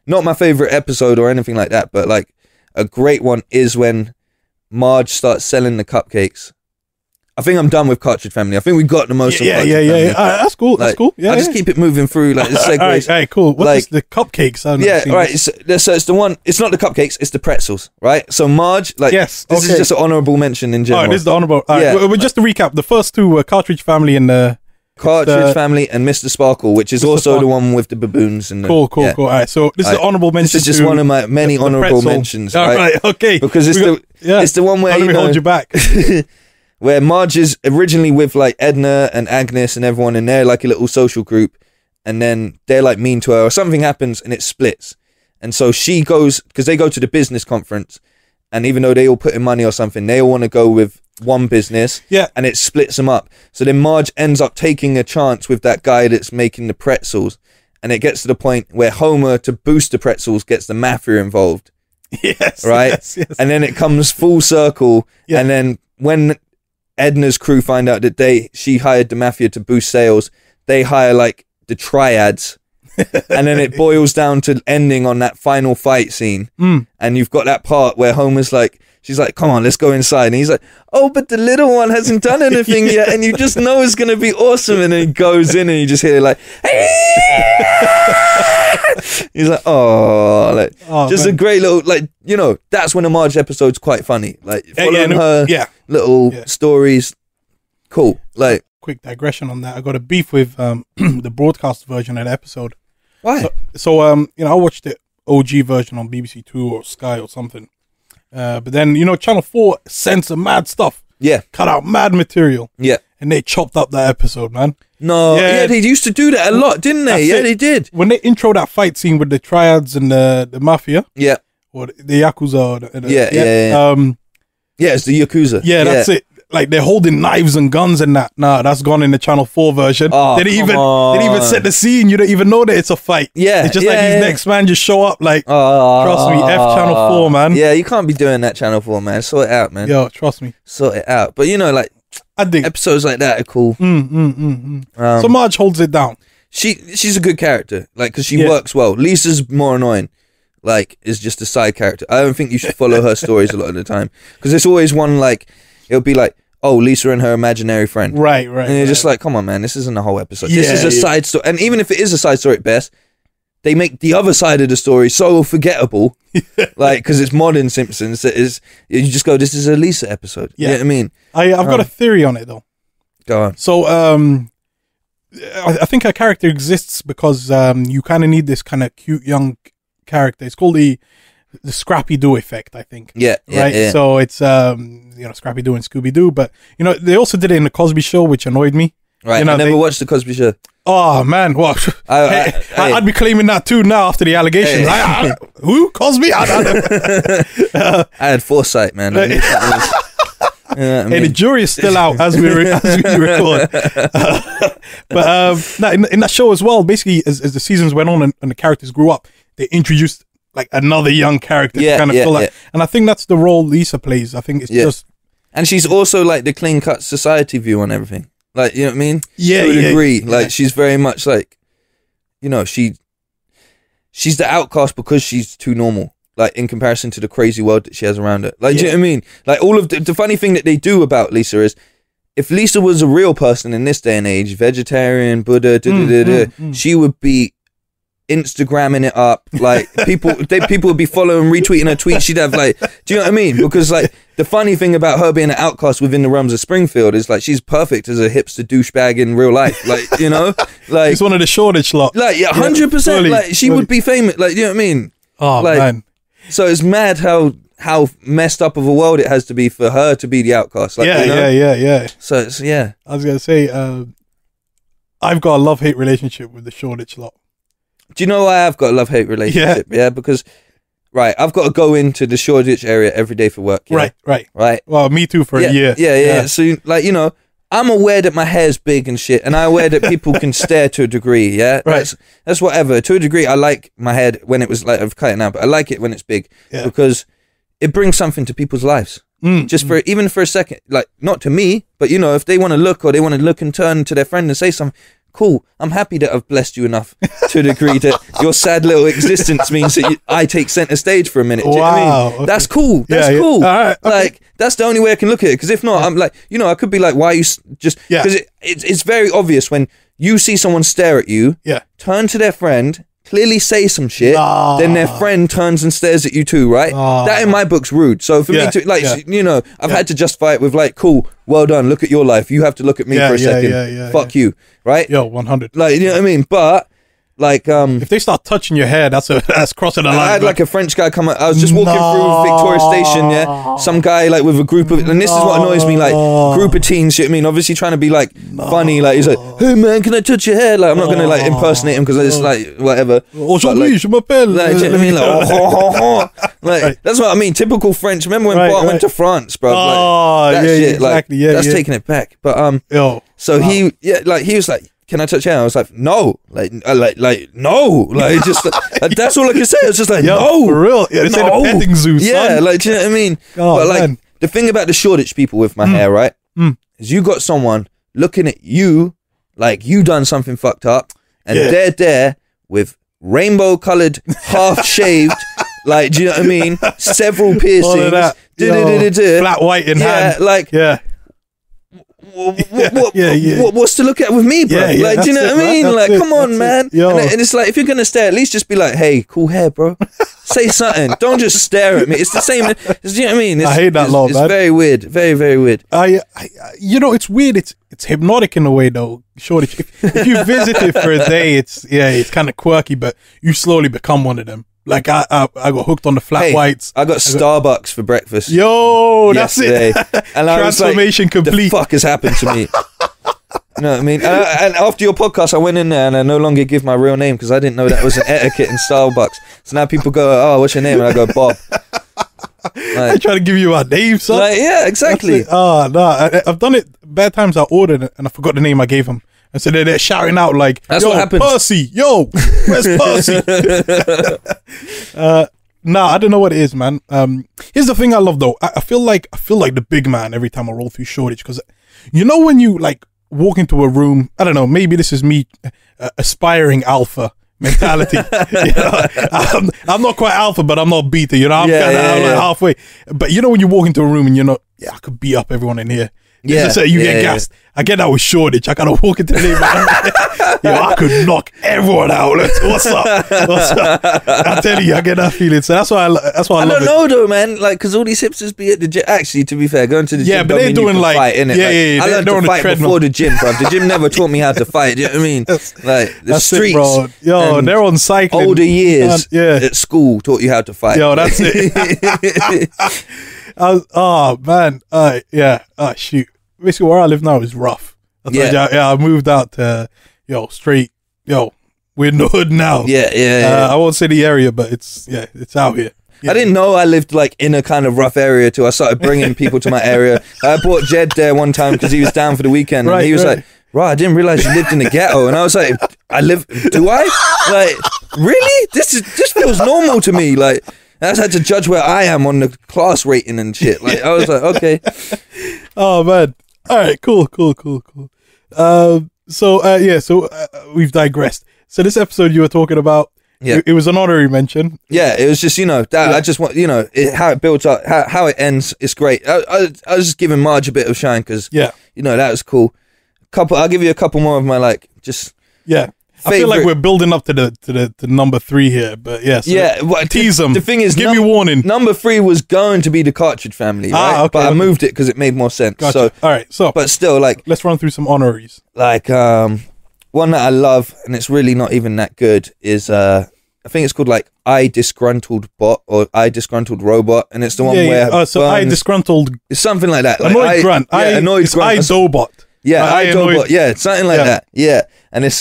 Not my favorite episode or anything like that, but a great one is when Marge starts selling the cupcakes. I think I'm done with Cartridge Family. I think we got the most of Cartridge Family. That's cool. That's cool. Yeah, I just keep it moving through the segues. All right, cool. What's the cupcakes? Right. So it's the one. It's not the cupcakes. It's the pretzels. Right. So Marge, this is just an honourable mention in general. Oh, this is the honourable. Well, just to recap, the first two were Cartridge Family and Cartridge Family and Mr. Sparkle, which is also the one with the baboons. And cool. All right. So this is the honourable mention. This is just one of my many honourable mentions. All right. Okay. Because it's the one where let me hold you back. Where Marge is originally with Edna and Agnes and everyone, and they're a little social group, and then they're mean to her, or something happens and it splits, and so she goes, because they go to the business conference, and even though they all put in money or something, they all want to go with one business, and it splits them up. So then Marge ends up taking a chance with that guy that's making the pretzels, and it gets to the point where Homer, to boost the pretzels, gets the mafia involved. Yes, right. Yes. And then it comes full circle, and then when Edna's crew find out that she hired the mafia to boost sales, they hire the triads, and then it boils down to ending on that final fight scene. And you've got that part where Homer's she's come on, let's go inside, and he's oh, but the little one hasn't done anything yet, and you just know it's gonna be awesome, and then he goes in and you just hear he's just man. A great little that's when the Marge episode's quite funny, following her little stories. Cool. Quick digression on that. I got a beef with the broadcast version of the episode. Why? So I watched the OG version on BBC Two or Sky or something. But then Channel 4 censored mad stuff. Yeah. Cut out mad material. Yeah. And they chopped up that episode, man. No, they used to do that a lot, didn't they? They did. When they intro that fight scene with the triads and the mafia, yeah, or the Yakuza, it's the Yakuza. Yeah, that's it. like they're holding knives and guns and that. Nah, that's gone in the Channel 4 version. Oh, they didn't even set the scene. You don't even know that it's a fight. Yeah, it's just like these next man just show up. Like, trust me, F Channel 4, man. Yeah, you can't be doing that, Channel 4, man. Sort it out, man. Yo, trust me, sort it out. But you know, like, I think episodes like that are cool. So Marge holds it down. She's a good character, like, because she works well. Lisa's more annoying. Like, is just a side character. I don't think you should follow her stories a lot of the time, because it's always one, like, it'll be like, oh, Lisa and her imaginary friend. Right. And you're just like, come on, man, this isn't a whole episode. This is a side story. And even if it is a side story at best, they make the other side of the story so forgettable. Like, because it's modern Simpsons. You just go, this is a Lisa episode. You know what I mean? I've got a theory on it, though. Go on. So, I think a character exists because you kind of need this kind of cute young character. It's called the Scrappy Doo effect, I think. Yeah. So it's Scrappy Doo and Scooby Doo, but they also did it in the Cosby Show, which annoyed me. Right. I never watched the Cosby Show. Oh man, what? I'd be claiming that too now after the allegations. Who? Cosby? I had foresight, man. I knew that was, the jury is still out as we record. But in that show as well, basically as the seasons went on and the characters grew up, they introduced like another young character to kind of fill that. And I think that's the role Lisa plays. I think it's just, and she's also like the clean cut society view on everything. Like, you know what I mean? Yeah, to a degree. Like, she's very much like, she's the outcast because she's too normal. Like, in comparison to the crazy world that she has around her. Like, do you know what I mean? Like, all of the funny thing that they do about Lisa is, if Lisa was a real person in this day and age, vegetarian, Buddha, she would be Instagramming it up. Like, people would be following, retweeting her tweets. She'd have, like, do you know what I mean? Because, like, the funny thing about her being an outcast within the realms of Springfield is, like, she's perfect as a hipster douchebag in real life. Like, like, she's one of the Shoreditch lot. Like, 100%. Like, she would be famous. Like, you know what I mean? Oh, like, man. So it's mad how messed up of a world it has to be for her to be the outcast. Like, yeah. So it's, I was gonna say, I've got a love-hate relationship with the Shoreditch lot. Do you know why I've got a love-hate relationship? Yeah, because I've got to go into the Shoreditch area every day for work. Right. Well, me too for a year. Yeah. So, like, I'm aware that my hair's big and shit, and I'm aware that people can stare to a degree, yeah? Right. That's whatever. To a degree, I like my head when it was, like, I've cut it now, but I like it when it's big, because it brings something to people's lives. Even for a second, like, not to me, but, if they want to look, or they want to look and turn to their friend and say something, cool, I'm happy that I've blessed you enough to a degree that your sad little existence means that I take center stage for a minute. Do you know what I mean? Okay. That's cool. That's cool. Right, okay. Like, that's the only way I can look at it. Because if not, I'm like, I could be like, why are you just... Because it's very obvious when you see someone stare at you, turn to their friend, clearly say some shit, then their friend turns and stares at you too, right? That in my book's rude. So for me to, like, I've had to justify it with, like, cool, well done, look at your life. You have to look at me for a second. Fuck you, right? Yo, 100. Like, you know what I mean? But, like, if they start touching your hair, that's crossing the line. I had like a French guy come. I was just walking through Victoria Station. Yeah, some guy like with a group of, and this is what annoys me, like group of teens. You know what I mean? Obviously trying to be like funny. Like he's like, "Hey man, can I touch your hair?" Like I'm not gonna like impersonate him because it's like whatever. Aujourd'hui, je m'appelle. Like, you know what I mean? Like, like that's what I mean. Typical French. Remember when Bart went to France, bro? Like, that shit. Exactly. Like that's taking it back. But so he was like, can I touch your hair? I was like, no, like no, like just that's all I can say. It's just like, no, for real. Yeah, it's no. A petting zoo, son. Yeah, like, do you know what I mean? Oh, but like man. the thing about the Shoreditch people with my hair, right, is you got someone looking at you like you done something fucked up, and they're there with rainbow colored, half shaved. Like, do you know what I mean? Several piercings, flat white in hand. Like, what's to look at with me, bro? Like, do you know what I mean? Like, come on, man. And it's like, if you're gonna stare, at least just be like, hey, cool hair, bro. Say something. Don't just stare at me. It's the same. Do you know what I mean? I hate that law, man. It's very weird. Very, very weird. It's weird. It's hypnotic in a way, though. Surely, if you visit it for a day, it's kind of quirky, but you slowly become one of them. Like I got hooked on the flat whites. I got Starbucks for breakfast. Yo, that's it. And I transformation was like, complete. The fuck has happened to me? You know what I mean? And after your podcast, I went in there and I no longer give my real name because I didn't know that was an etiquette in Starbucks. So now people go, "Oh, what's your name?" And I go, "Bob." I try to give you a name, son. Like, yeah, exactly. Oh, no. I've done it bad times. I ordered it and I forgot the name I gave him. And so they're shouting out like, That's yo, what happens. Percy, yo, where's Percy? I don't know what it is, man. Here's the thing I love though. I feel like the big man every time I roll through Shoreditch, because you know when you like walk into a room, I don't know, maybe this is me aspiring alpha mentality. You know? I'm not quite alpha, but I'm not beta. You know, I'm kind of like halfway. But you know when you walk into a room and you're not, I could beat up everyone in here. You get gassed. I get that with Shoreditch. I kind of walk into the neighborhood. I could knock everyone out. What's up? I tell you, I get that feeling. So that's why I love it. I don't know though, man. Like, because all these hipsters be at the gym. Actually, to be fair, going to the gym. But they're doing like fight, innit? I learned to fight before the gym, bro. The gym never taught me how to fight. You know what I mean? Like the streets, bro. Yo, they're on cycling. Older years at school taught you how to fight. Yo, that's it. Oh man, shoot. Basically, where I live now is rough. I moved out to straight. We're in the hood now. I won't say the area, but it's out here. I didn't know I lived like in a kind of rough area too. I started bringing people to my area. I brought Jed there one time because he was down for the weekend, and he was like, "Right, I didn't realize you lived in the ghetto." And I was like, do I? Like, really? This feels normal to me. Like, I just had to judge where I am on the class rating and shit. Like, I was like, okay. Oh man. All right, cool. So we've digressed. So this episode you were talking about, it was an honorary mention. Yeah, it was just, I just want, how it builds up, how it ends, it's great. I was just giving Marge a bit of shine because, that was cool. I'll give you a couple more of my, like, just... Yeah. I feel like we're building up to the number 3 here, but tease them. The thing is, give me warning. Number 3 was going to be the Cartridge Family, right? Okay, but I moved it because it made more sense. Gotcha. So, all right, but still, like, let's run through some honoraries. Like, one that I love, and it's really not even that good, is I think it's called like I Disgruntled Bot or I Disgruntled Robot, and it's the one where I Disgruntled. It's something like that. Like annoyed grunt. Annoyed grunt. I Dobot. Yeah, I Dobot. Yeah, something like that. Yeah, and it's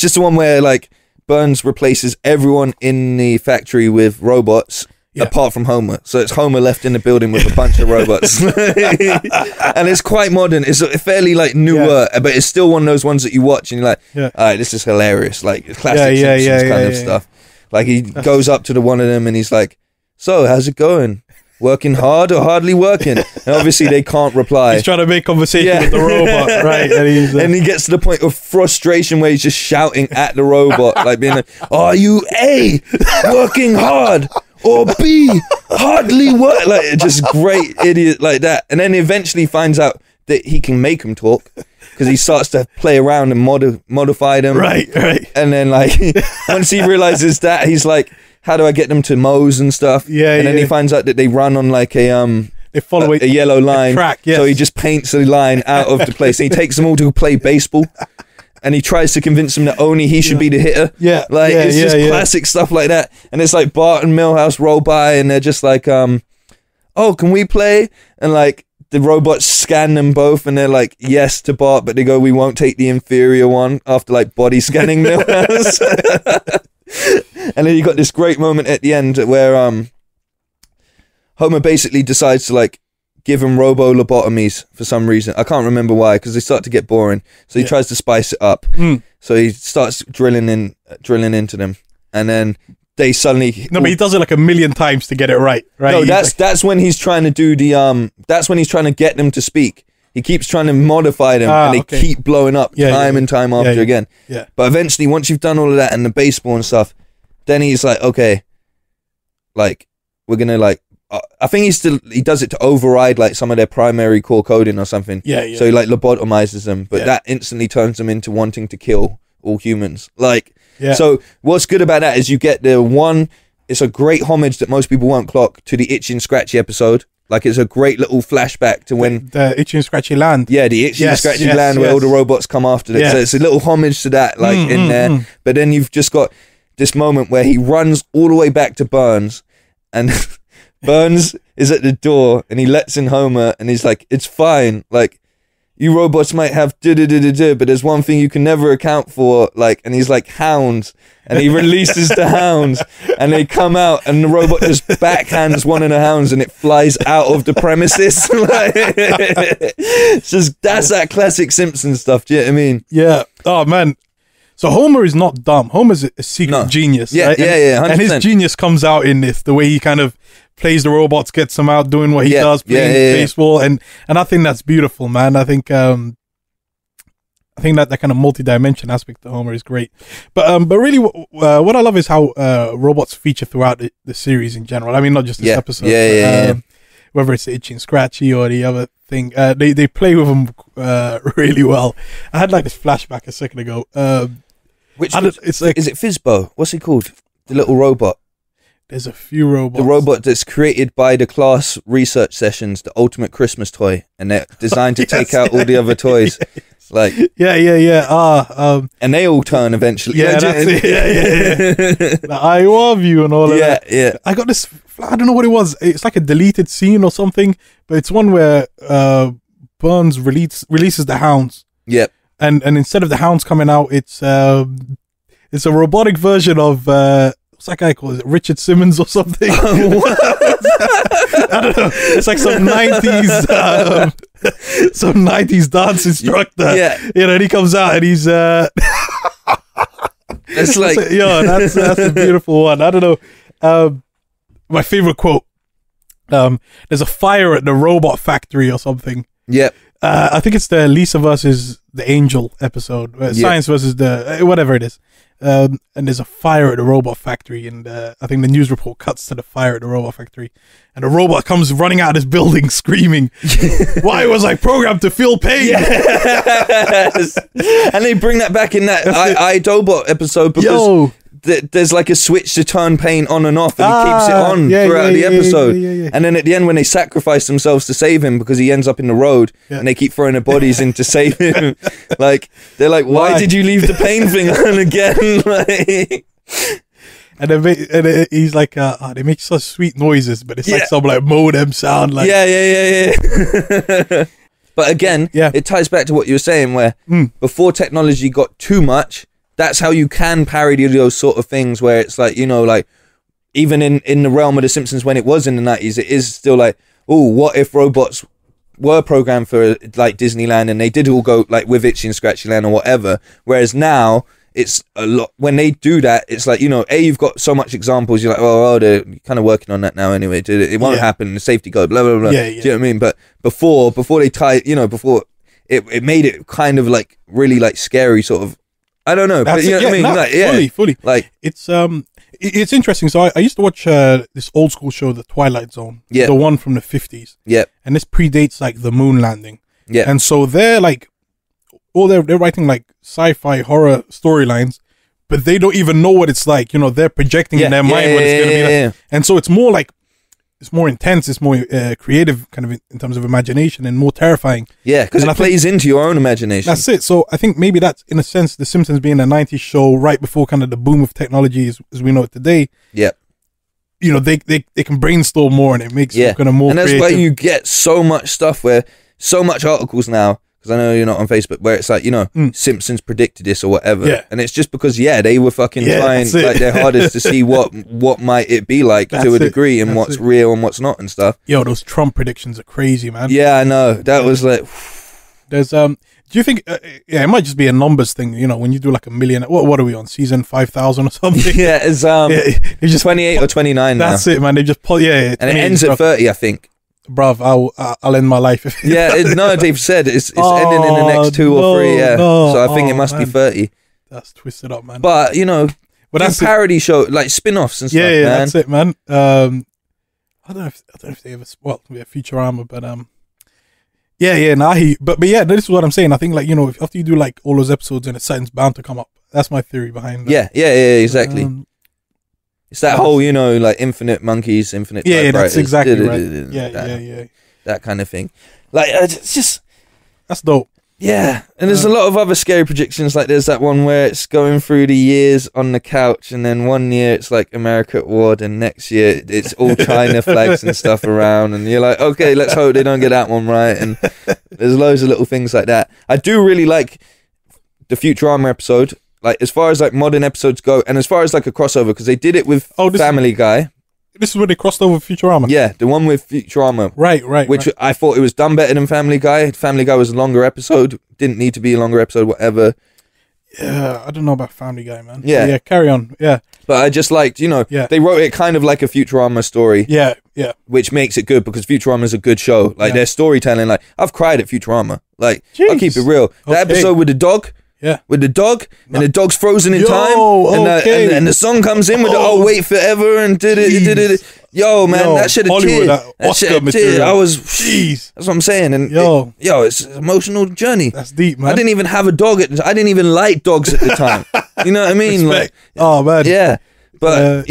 just the one where like Burns replaces everyone in the factory with robots apart from Homer. So it's Homer left in the building with a bunch of robots. And it's quite modern. It's fairly like newer, but it's still one of those ones that you watch and you're like, all right, this is hilarious. Like classic Simpsons kind of stuff. Like he goes up to the one of them and he's like, so how's it going? Working hard or hardly working? And obviously they can't reply. He's trying to make conversation with the robot, right? And he gets to the point of frustration where he's just shouting at the robot, like being like, are you A, working hard, or B, hardly work? Like, just great idiot like that. And then he eventually finds out that he can make him talk because he starts to play around and modify them. Right. And then like once he realizes that, he's like, how do I get them to mows and stuff? And then he finds out that they run on like they follow a yellow line. Track, yes. So he just paints a line out of the place. And he takes them all to play baseball. And he tries to convince them that only he should be the hitter. It's just classic stuff like that. And it's like Bart and Milhouse roll by and they're just like, oh, can we play? And like the robots scan them both and they're like, yes to Bart, but they go, we won't take the inferior one after like body scanning Milhouse. And then you got this great moment at the end where Homer basically decides to like give him robo-lobotomies for some reason. I can't remember why, because they start to get boring. So he tries to spice it up. So he starts drilling into them, and then they suddenly but he does it like a million times to get it right. No, that's when he's trying to do the that's when he's trying to get them to speak. He keeps trying to modify them, and they keep blowing up time and time after again. But eventually, once you've done all of that and the baseball and stuff, then he's like, okay, like we're gonna like. I think he does it to override like some of their primary core coding or something. So he like lobotomizes them, but that instantly turns them into wanting to kill all humans. Like, so what's good about that is you get it's a great homage that most people won't clock to the Itchy and Scratchy episode. Like it's a great little flashback to when the Itchy and Scratchy land. Yeah, the Itchy and Scratchy land where all the robots come after it. So it's a little homage to that, like in there. But then you've just got this moment where he runs all the way back to Burns, and Burns is at the door, and he lets in Homer, and he's like, "It's fine. Like you robots might have but there's one thing you can never account for, like, and he's like, hounds, and he releases the hounds, and they come out, and the robot just backhands one of the hounds, and it flies out of the premises. Like, it's just, that's that classic Simpsons stuff. Do you know what I mean? Yeah. Oh man. So Homer is not dumb. Homer's a secret genius. Yeah, right? yeah, 100%. And his genius comes out in this, the way he kind of plays the robots, gets them out doing what he does, playing baseball, and I think that's beautiful, man. I think that kind of multi-dimension aspect of Homer is great. But really, what I love is how robots feature throughout the series in general. I mean, not just this episode. Whether it's the Itchy and Scratchy or the other thing, they play with them really well. I had like this flashback a second ago. It's like, is it Fizbo? What's he called? The little robot. There's a few robots. The robot that's created by the class research sessions, the ultimate Christmas toy, and they're designed to take out all the other toys. Like, and they all turn eventually. Yeah, that's it. Yeah. I love you and all of that. Yeah. I got this. I don't know what it was. It's like a deleted scene or something, but it's one where Burns releases the hounds. Yep. And instead of the hounds coming out, it's a robotic version of what's that guy called? Is it Richard Simmons or something? I don't know. It's like some 90s dance instructor. Yeah. You know, and he comes out and he's it's like that's a beautiful one. I don't know. My favorite quote. There's a fire at the robot factory or something. Yep. I think it's the Lisa versus the Angel episode, Science versus the whatever it is. And there's a fire at the robot factory, and I think the news report cuts to the fire at the robot factory, and the robot comes running out of this building screaming, "Why was I programmed to feel pain?" Yes. And they bring that back in that iDobot episode because there's like a switch to turn pain on and off, and he keeps it on throughout the episode. And then at the end, when they sacrifice themselves to save him because he ends up in the road, and they keep throwing their bodies in to save him, like, they're like, why did you leave the pain thing on again? Like, and he's like, they make such sweet noises, but it's like some like modem sound. Like, But again, it ties back to what you were saying, where before technology got too much, that's how you can parody those sort of things, where it's like, you know, like, even in the realm of The Simpsons when it was in the 90s, it is still like, oh, what if robots were programmed for like Disneyland and they did all go like with Itchy and Scratchy Land or whatever, whereas now it's a lot, when they do that, it's like, you know, you've got so much examples, you're like, oh, they're kind of working on that now anyway, it won't happen, the safety code, blah blah blah. Do you know what I mean? But before they tie, you know, before it made it kind of like really like scary sort of, I don't know, but you know what I mean? Like, fully. Like, it's interesting. So I used to watch this old school show, The Twilight Zone, the one from the 50s. Yeah. And this predates like the moon landing. Yeah. And so they're like, they're writing like sci-fi horror storylines, but they don't even know what it's like. You know, they're projecting in their mind what it's going to be like. And so it's more like, it's more intense, it's more creative kind of in terms of imagination, and more terrifying. Yeah, because it plays into your own imagination. That's it. So I think maybe that's, in a sense, The Simpsons being a 90s show right before kind of the boom of technology as we know it today. Yeah. You know, they can brainstorm more, and it makes it kind of more creative. And that's why you get so much stuff, where so much articles now, because I know you're not on Facebook, where it's like, you know, Simpsons predicted this or whatever. Yeah. And it's just because, they were fucking trying like their hardest to see what might it be like to a degree, and what's real and what's not and stuff. Yo, those Trump predictions are crazy, man. Yeah, I know. That was like... There's, do you think, it might just be a numbers thing, you know, when you do like a million, what are we on, season 5,000 or something? Yeah, it's just 28 or 29 now. That's it, man. They just pull, and it ends at 30, I think. Bruv, I'll end my life. No, they've said it's ending in the next 2 or 3, so I think it must be 30. That's twisted up, man. But, you know, that's parody show, like spin-offs and stuff, man. That's it, man. I don't know if they ever, Futurama, but but yeah, this is what I'm saying. I think, like, you know, after you do like all those episodes, and something's bound to come up. That's my theory behind that. Yeah, exactly. It's that whole, you know, like infinite monkeys, infinite typewriters. That's exactly right. Yeah. That kind of thing. Like, it's just... That's dope. Yeah, and there's a lot of other scary predictions. Like there's that one where it's going through the years on the couch, and then one year it's like America at war, and next year it's all China flags and stuff around, and you're like, okay, let's hope they don't get that one right. And there's loads of little things like that. I do really like the Futurama episode, like as far as like modern episodes go, and as far as like a crossover, because they did it with Family Guy. This is where they crossed over Futurama. Yeah, the one with Futurama. Right. Which I thought it was done better than Family Guy. Family Guy was a longer episode. Didn't need to be a longer episode, whatever. Yeah, I don't know about Family Guy, man. Yeah. Yeah, carry on. Yeah. But I just liked, they wrote it kind of like a Futurama story. Yeah. Which makes it good because Futurama is a good show. Like their storytelling, like I've cried at Futurama. Like, I'll keep it real. That episode with the dog. Yeah, with the dog, and the dog's frozen in time, and the song comes in with the wait forever and did it. Yo, man, that shit a tear. That shit a tear. I was, that's what I'm saying. And it's an emotional journey. That's deep, man. I didn't even have a dog. I didn't even like dogs at the time. You know what I mean? Respect. Like, man, yeah. But,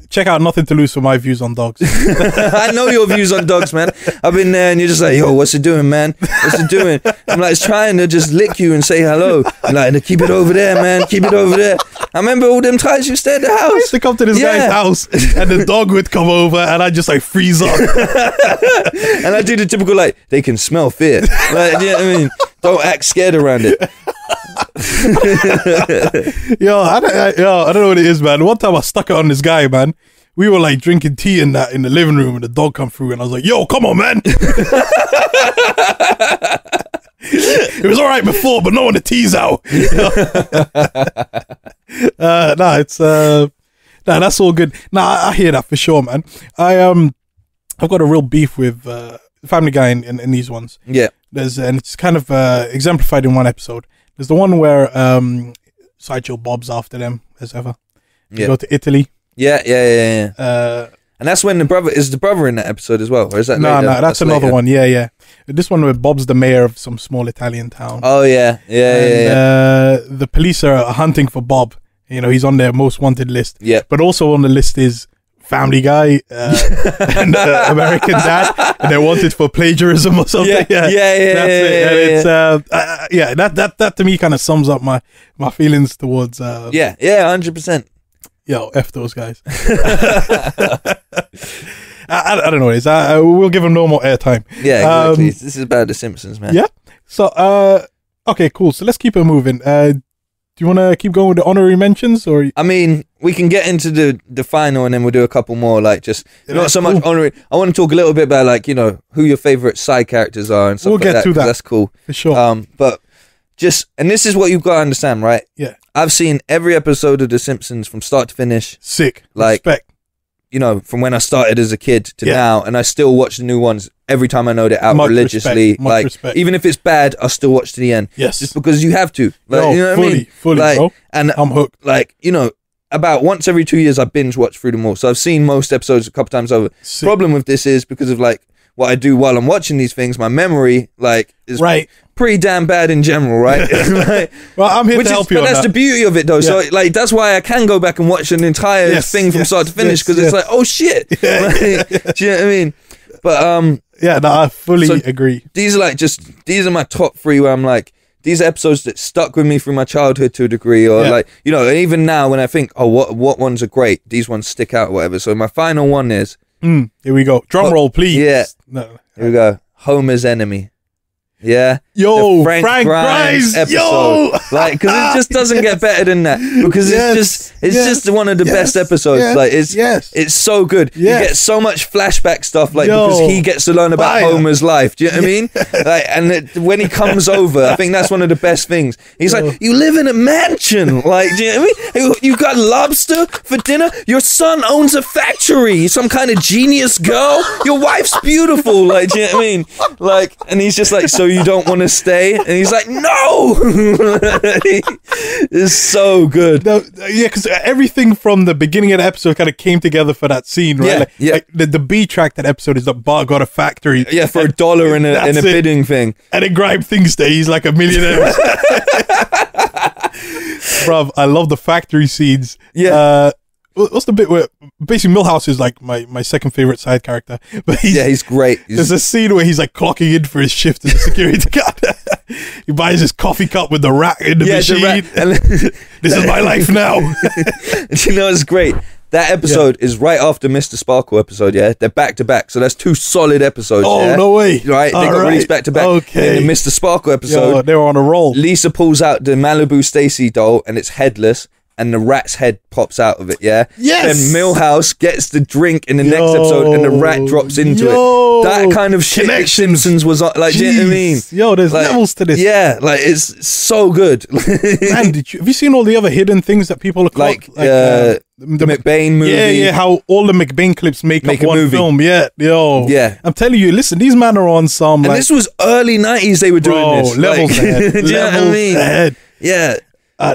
check out Nothing to Lose for my views on dogs. I know your views on dogs, man. I've been there and you're just like, yo, what's it doing, man? What's it doing? I'm like, it's trying to just lick you and say hello. I'm like, keep it over there, man. Keep it over there. I remember all them times you stayed at the house. I used to come to this guy's house and the dog would come over and I'd just like freeze up. And I do the typical, like, they can smell fear. Like, you know what I mean? Don't act scared around it. I don't know what it is, man. One time I stuck it on this guy, man. We were like drinking tea in the living room and the dog come through and I was like, yo, come on, man. It was all right before, but not when the tea's out. That's all good. I hear that for sure, man. I've got a real beef with Family Guy in these ones. Yeah. And it's kind of exemplified in one episode. There's the one where Sideshow Bob's after them, as ever. They go to Italy. Yeah. And that's when the brother in that episode as well, or is that no, later? that's another later. One. Yeah. This one where Bob's the mayor of some small Italian town. Oh yeah. The police are hunting for Bob. He's on their most wanted list. Yeah. But also on the list is Family Guy and American Dad, and they're wanted for plagiarism or something. Yeah. That to me kind of sums up my feelings towards. 100%. Yo, F those guys. I don't know what it is. We'll give them no more airtime. Yeah, exactly. This is about The Simpsons, man. Yeah. So, okay, cool. So let's keep it moving. Do you want to keep going with the honorary mentions, or? I mean, we can get into the final, and then we'll do a couple more. Like, just not so much honorary. I want to talk a little bit about who your favorite side characters are and stuff. We'll get to that. That's cool for sure. But and this is what you've got to understand, right? Yeah. I've seen every episode of The Simpsons from start to finish. Sick. Like, respect. From when I started as a kid to now, and I still watch the new ones every time I know they're out religiously. Much respect. Even if it's bad, I'll still watch to the end. Yes. Just because you have to. Like, you know what I mean? Fully, bro. And I'm hooked. About once every 2 years, I binge watch through them all. So I've seen most episodes a couple times over. Sick. Problem with this is because of what I do while I'm watching these things, my memory is pretty damn bad in general, right? Well, I'm here to help you. But that's the beauty of it, though. Yeah. So that's why I can go back and watch an entire thing from start to finish, because it's like, oh shit. Do you know what I mean? But I fully agree. These are these are my top three where I'm like, these are episodes that stuck with me through my childhood to a degree, or and even now when I think, oh, what ones are great, these ones stick out, or whatever. So my final one is. Here we go. Drum roll, please. Yeah. No. Here we go. Homer's Enemy. Yeah. Yo, the Frank Grimes episode. Yo. Because it just doesn't get better than that. Because it's just one of the best episodes. It's so good. You get so much flashback stuff, because he gets to learn about Homer's life. Do you know what I mean? When he comes over, I think that's one of the best things. He's like, you live in a mansion. Do you know what I mean? You got lobster for dinner. Your son owns a factory. Some kind of genius girl. Your wife's beautiful. Do you know what I mean? And he's just like, so you don't want to stay? And he's like, no. It's so good. Because everything from the beginning of the episode kind of came together for that scene, right? The B track that episode is that Bart got a factory, for $1 in a bidding thing, and then Grime thinks that he's like a millionaire. Bruv, I love the factory scenes. What's the bit where basically Milhouse is like my second favorite side character, but he's great. There's a scene where he's like clocking in for his shift as a security guard. He buys his coffee cup with the rat in the machine. This is my life now. And you know, it's great. That episode is right after Mr. Sparkle episode, yeah? They're back to back. So that's 2 solid episodes. Oh, yeah? no way. Right? They got released back to back. Okay. In the Mr. Sparkle episode, they were on a roll. Lisa pulls out the Malibu Stacy doll and it's headless. And the rat's head pops out of it, yeah? Yes! Then Milhouse gets the drink in the next episode and the rat drops into it. That kind of shit that Simpsons was on, like, do you know what I mean? Yo, there's levels to this. Yeah, like, it's so good. Man, have you seen all the other hidden things that people are like the McBain movie? Yeah, how all the McBain clips make up one film. Yeah, yo. Yeah. I'm telling you, listen, these men are on some, and this was early 90s they were doing this. Levels ahead. Do you know what I mean? Ahead. Yeah.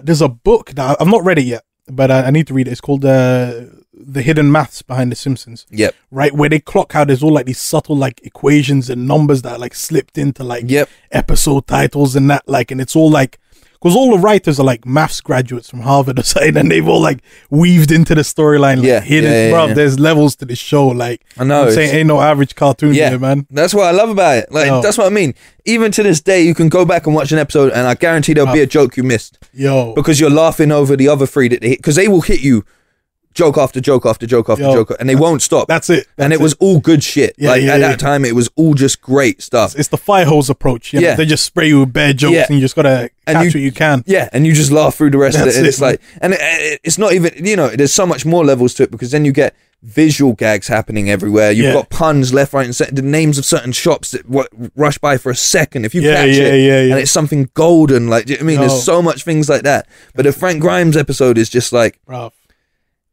There's a book that I've not read it yet, but I need to read it. It's called The Hidden Maths Behind the Simpsons. Yep. Right, where they clock how there's all like these subtle like equations and numbers that are like slipped into like episode titles and that, like, and it's all like, because all the writers are like maths graduates from Harvard or something, and they've all like weaved into the storyline, like hidden. Bro, there's levels to this show. Like, I know, I'm saying ain't no average cartoon here, man. That's what I love about it. Like, that's what I mean. Even to this day, you can go back and watch an episode, and I guarantee there'll be a joke you missed. Yo, because you're laughing over the other 3 that they hit, because they will hit you joke after joke after joke after joke, and they won't stop. That's it. And it was all good shit. At that time, it was all just great stuff. It's the fire hose approach. You know? They just spray you with bad jokes, and you just gotta catch what you can. Yeah, and you just laugh through the rest of it. And it's like, and it's not even, you know, there's so much more levels to it, because then you get visual gags happening everywhere. You've got puns left, right, and center. The names of certain shops that rush by for a second. If you catch it, and it's something golden, like, do you know what I mean? There's so much things like that. But the Frank Grimes episode is just like,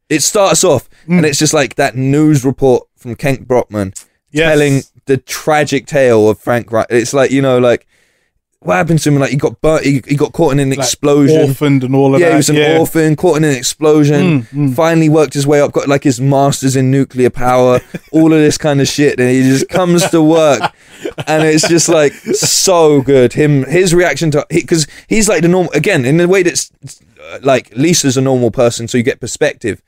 it starts off, and it's just like that news report from Kent Brockman telling the tragic tale of Frank Grimes. It's like, you know, like, what happened to him? Like, he got burnt, he got caught in an explosion. Orphaned and all of that. Yeah, he was an orphan, caught in an explosion, finally worked his way up, got like his master's in nuclear power, all of this kind of shit, and he just comes to work, and it's just like so good. His reaction to, because he's like the normal, again, in the way that's like Lisa's a normal person, so you get perspective.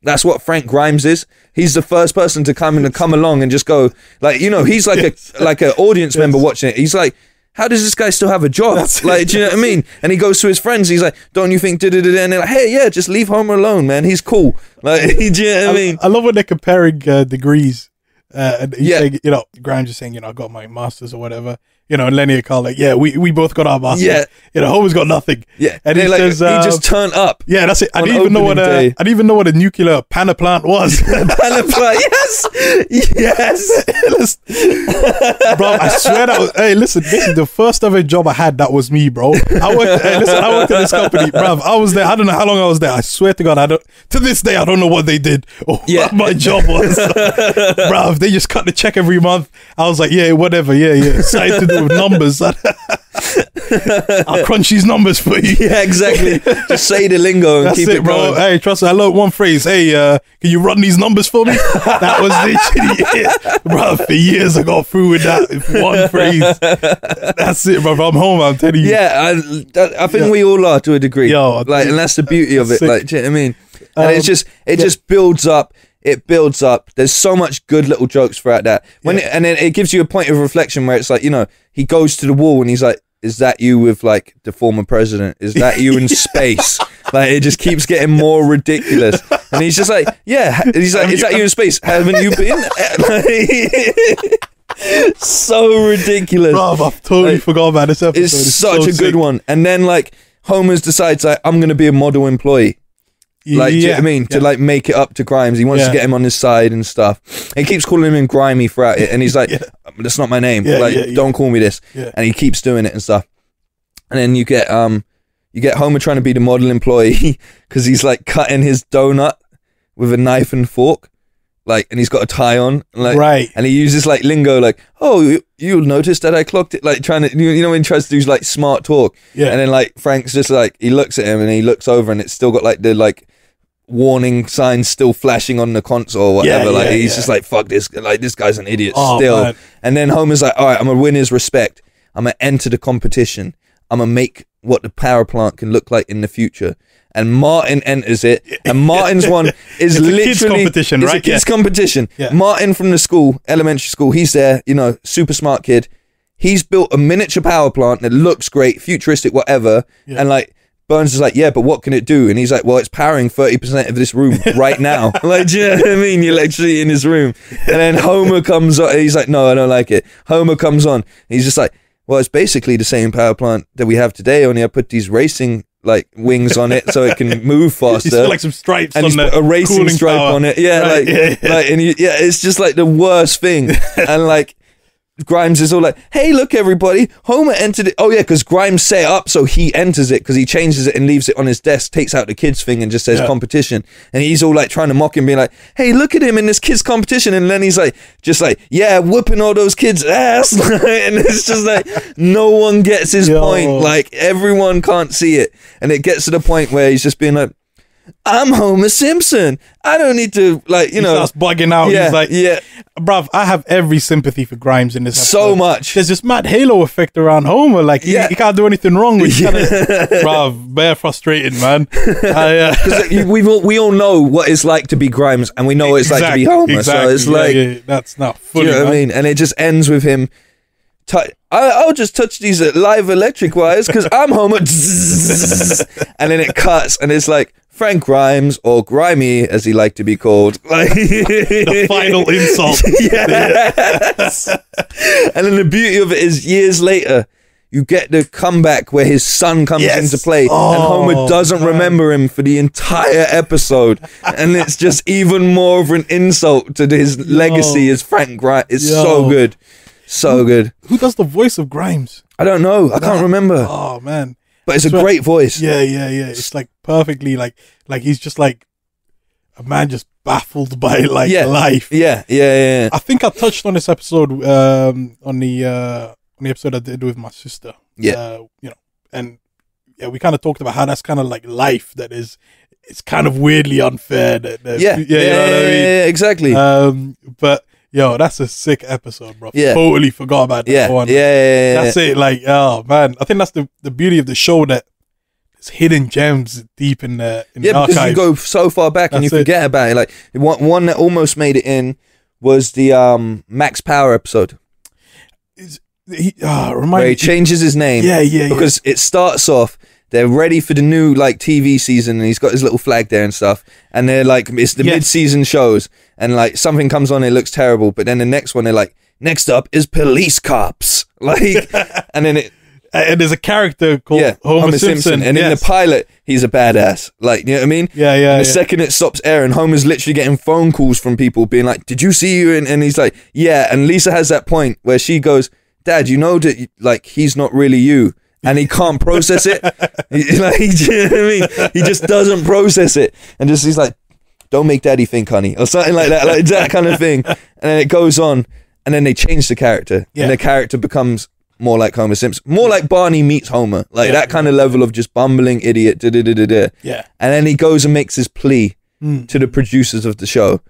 That's what Frank Grimes is. He's the first person to come along and just go, like, you know, he's like an audience member watching it. He's like, how does this guy still have a job? Like, do you know what I mean? And he goes to his friends. He's like, don't you think da-da-da-da? And they're like, hey, yeah, just leave Homer alone, man. He's cool. Like, do you know what I mean? I love when they're comparing degrees. And he's saying, you know, Grimes is saying, you know, I got my master's or whatever. You know, and Lenny and Carl like, yeah, we both got our masters. Yeah. You know, Homer's got nothing. Yeah. And he says, he just turned up. Yeah, that's it. I didn't even know what a nuclear panna plant was. Panna plant, yes. Bro, I swear that was, hey, listen, this is the first ever job I had. That was me, bro. I worked at this company, bro. I was there. I don't know how long I was there. I swear to God, to this day, I don't know what they did or what my job was. Bro, they just cut the check every month. I was like, yeah, whatever. Yeah. Something to do with numbers. I'll crunch these numbers for you. Yeah, exactly. Just say the lingo and keep it bro. going. Hey, trust me, I learned one phrase. Hey, can you run these numbers for me? That was literally it. Bro, for years I got through with that one phrase. That's it, bro. I'm home, I'm telling you. Yeah, I think we all are to a degree. Yo, like, and that's the beauty of it. Sick. Like, do you know what I mean? And it just builds up. It builds up. There's so much good little jokes throughout that. And then it gives you a point of reflection where it's like, you know, he goes to the wall and he's like, is that you with like the former president? Is that you in space? Like, it just keeps getting more ridiculous. And he's just like, yeah. He's like, is that you in space? Haven't you been? So ridiculous. Bro, I've totally forgot about this episode. It's such a good one. And then like Homer decides like, I'm going to be a model employee. Like, do you know what I mean? To like make it up to Grimes. He wants to get him on his side and stuff. And he keeps calling him Grimy throughout it. And he's like, that's not my name. Don't call me this. And he keeps doing it and stuff. And then you get Homer trying to be the model employee because he's like cutting his donut with a knife and fork. Like, and he's got a tie on, like, right? And he uses like lingo, like, "Oh, you'll notice that I clocked it." Like, trying to, you know, when he tries to do like smart talk, and then like Frank's just like, he looks at him and he looks over, and it's still got like the like warning signs still flashing on the console or whatever. He's just like, "Fuck this!" Like, this guy's an idiot still. Man. And then Homer's like, "All right, I'm gonna win his respect. I'm gonna enter the competition. I'm gonna make what the power plant can look like in the future." and Martin enters it, and Martin's one is it's literally a kids competition, right? It's a kids competition. Yeah. Martin from the school, elementary school, he's there, you know, super smart kid. He's built a miniature power plant that looks great, futuristic, whatever, and like Burns is like, yeah, but what can it do? And he's like, well, it's powering 30% of this room right now. Like, do you know what I mean? You're literally in his room. And then Homer comes on. He's like, no, I don't like it. Homer comes on. He's just like, well, it's basically the same power plant that we have today, only I put these racing like wings on it so it can move faster. He's got like some stripes and on he's the put a racing cooling stripe tower. on it. Yeah, Right, like, and it's just like the worst thing. And like, Grimes is all like, hey, look, everybody, Homer entered it. Oh, yeah, because Grimes set it up so he enters it because he changes it and leaves it on his desk, takes out the kids thing and just says competition. And he's all like trying to mock him, being like, hey, look at him in this kids competition. And then he's like, just like, yeah, whooping all those kids' ass. And it's just like, no one gets his point. Like, everyone can't see it. And it gets to the point where he's just being like, I'm Homer Simpson. I don't need to, like, you know. He starts bugging out. Yeah, He's like, bruv, I have every sympathy for Grimes in this episode. So much. There's this mad halo effect around Homer. Like, he can't do anything wrong. Bruv, bare frustrated, man. Because we all know what it's like to be Grimes, and we know what it's like to be Homer. Exactly. So it's like, that's not funny. You know what I mean? And it just ends with him. I'll just touch these live electric wires because I'm Homer. And then it cuts, and it's like Frank Grimes, or Grimy as he liked to be called. Like the final insult. Yes. And then the beauty of it is, years later, you get the comeback where his son comes into play, and Homer doesn't remember him for the entire episode, and it's just even more of an insult to his legacy as Frank Grimes. It's so good. So good. Who does the voice of Grimes? I don't know. I can't remember. Oh, man. But it's a great voice. Yeah. It's like perfectly like he's just like a man just baffled by like life. Yeah. I think I touched on this episode on the episode I did with my sister. Yeah. You know, and we kind of talked about how that's kind of like life that is. It's kind of weirdly unfair. You know what I mean? Yeah, exactly. But yo, that's a sick episode, bro. Yeah. Totally forgot about that one. Yeah. That's it. Like, oh man, I think that's the beauty of the show, that there's hidden gems deep in the archives. Because you go so far back and you forget about it. Like one that almost made it in was the Max Power episode. Where he changes his name. Yeah. Because it starts off, they're ready for the new like TV season, and he's got his little flag there and stuff. And they're like, it's the mid-season shows, and like something comes on, it looks terrible. But then the next one, they're like, next up is Police Cops. Like, and then and there's a character called Homer Simpson. And in the pilot, he's a badass. Like, you know what I mean? Yeah. And the second it stops airing, Homer's literally getting phone calls from people being like, did you see you? And he's like, yeah. And Lisa has that point where she goes, Dad, you know that like he's not really you. And he can't process it. You know what I mean? He just doesn't process it. And just he's like, don't make daddy think, honey. Or something like that. Like that kind of thing. And then it goes on. And then they change the character. Yeah. And the character becomes more like Homer Simpson. More like Barney meets Homer. Like that kind of level of just bumbling idiot. Yeah. And then he goes and makes his plea to the producers of the show.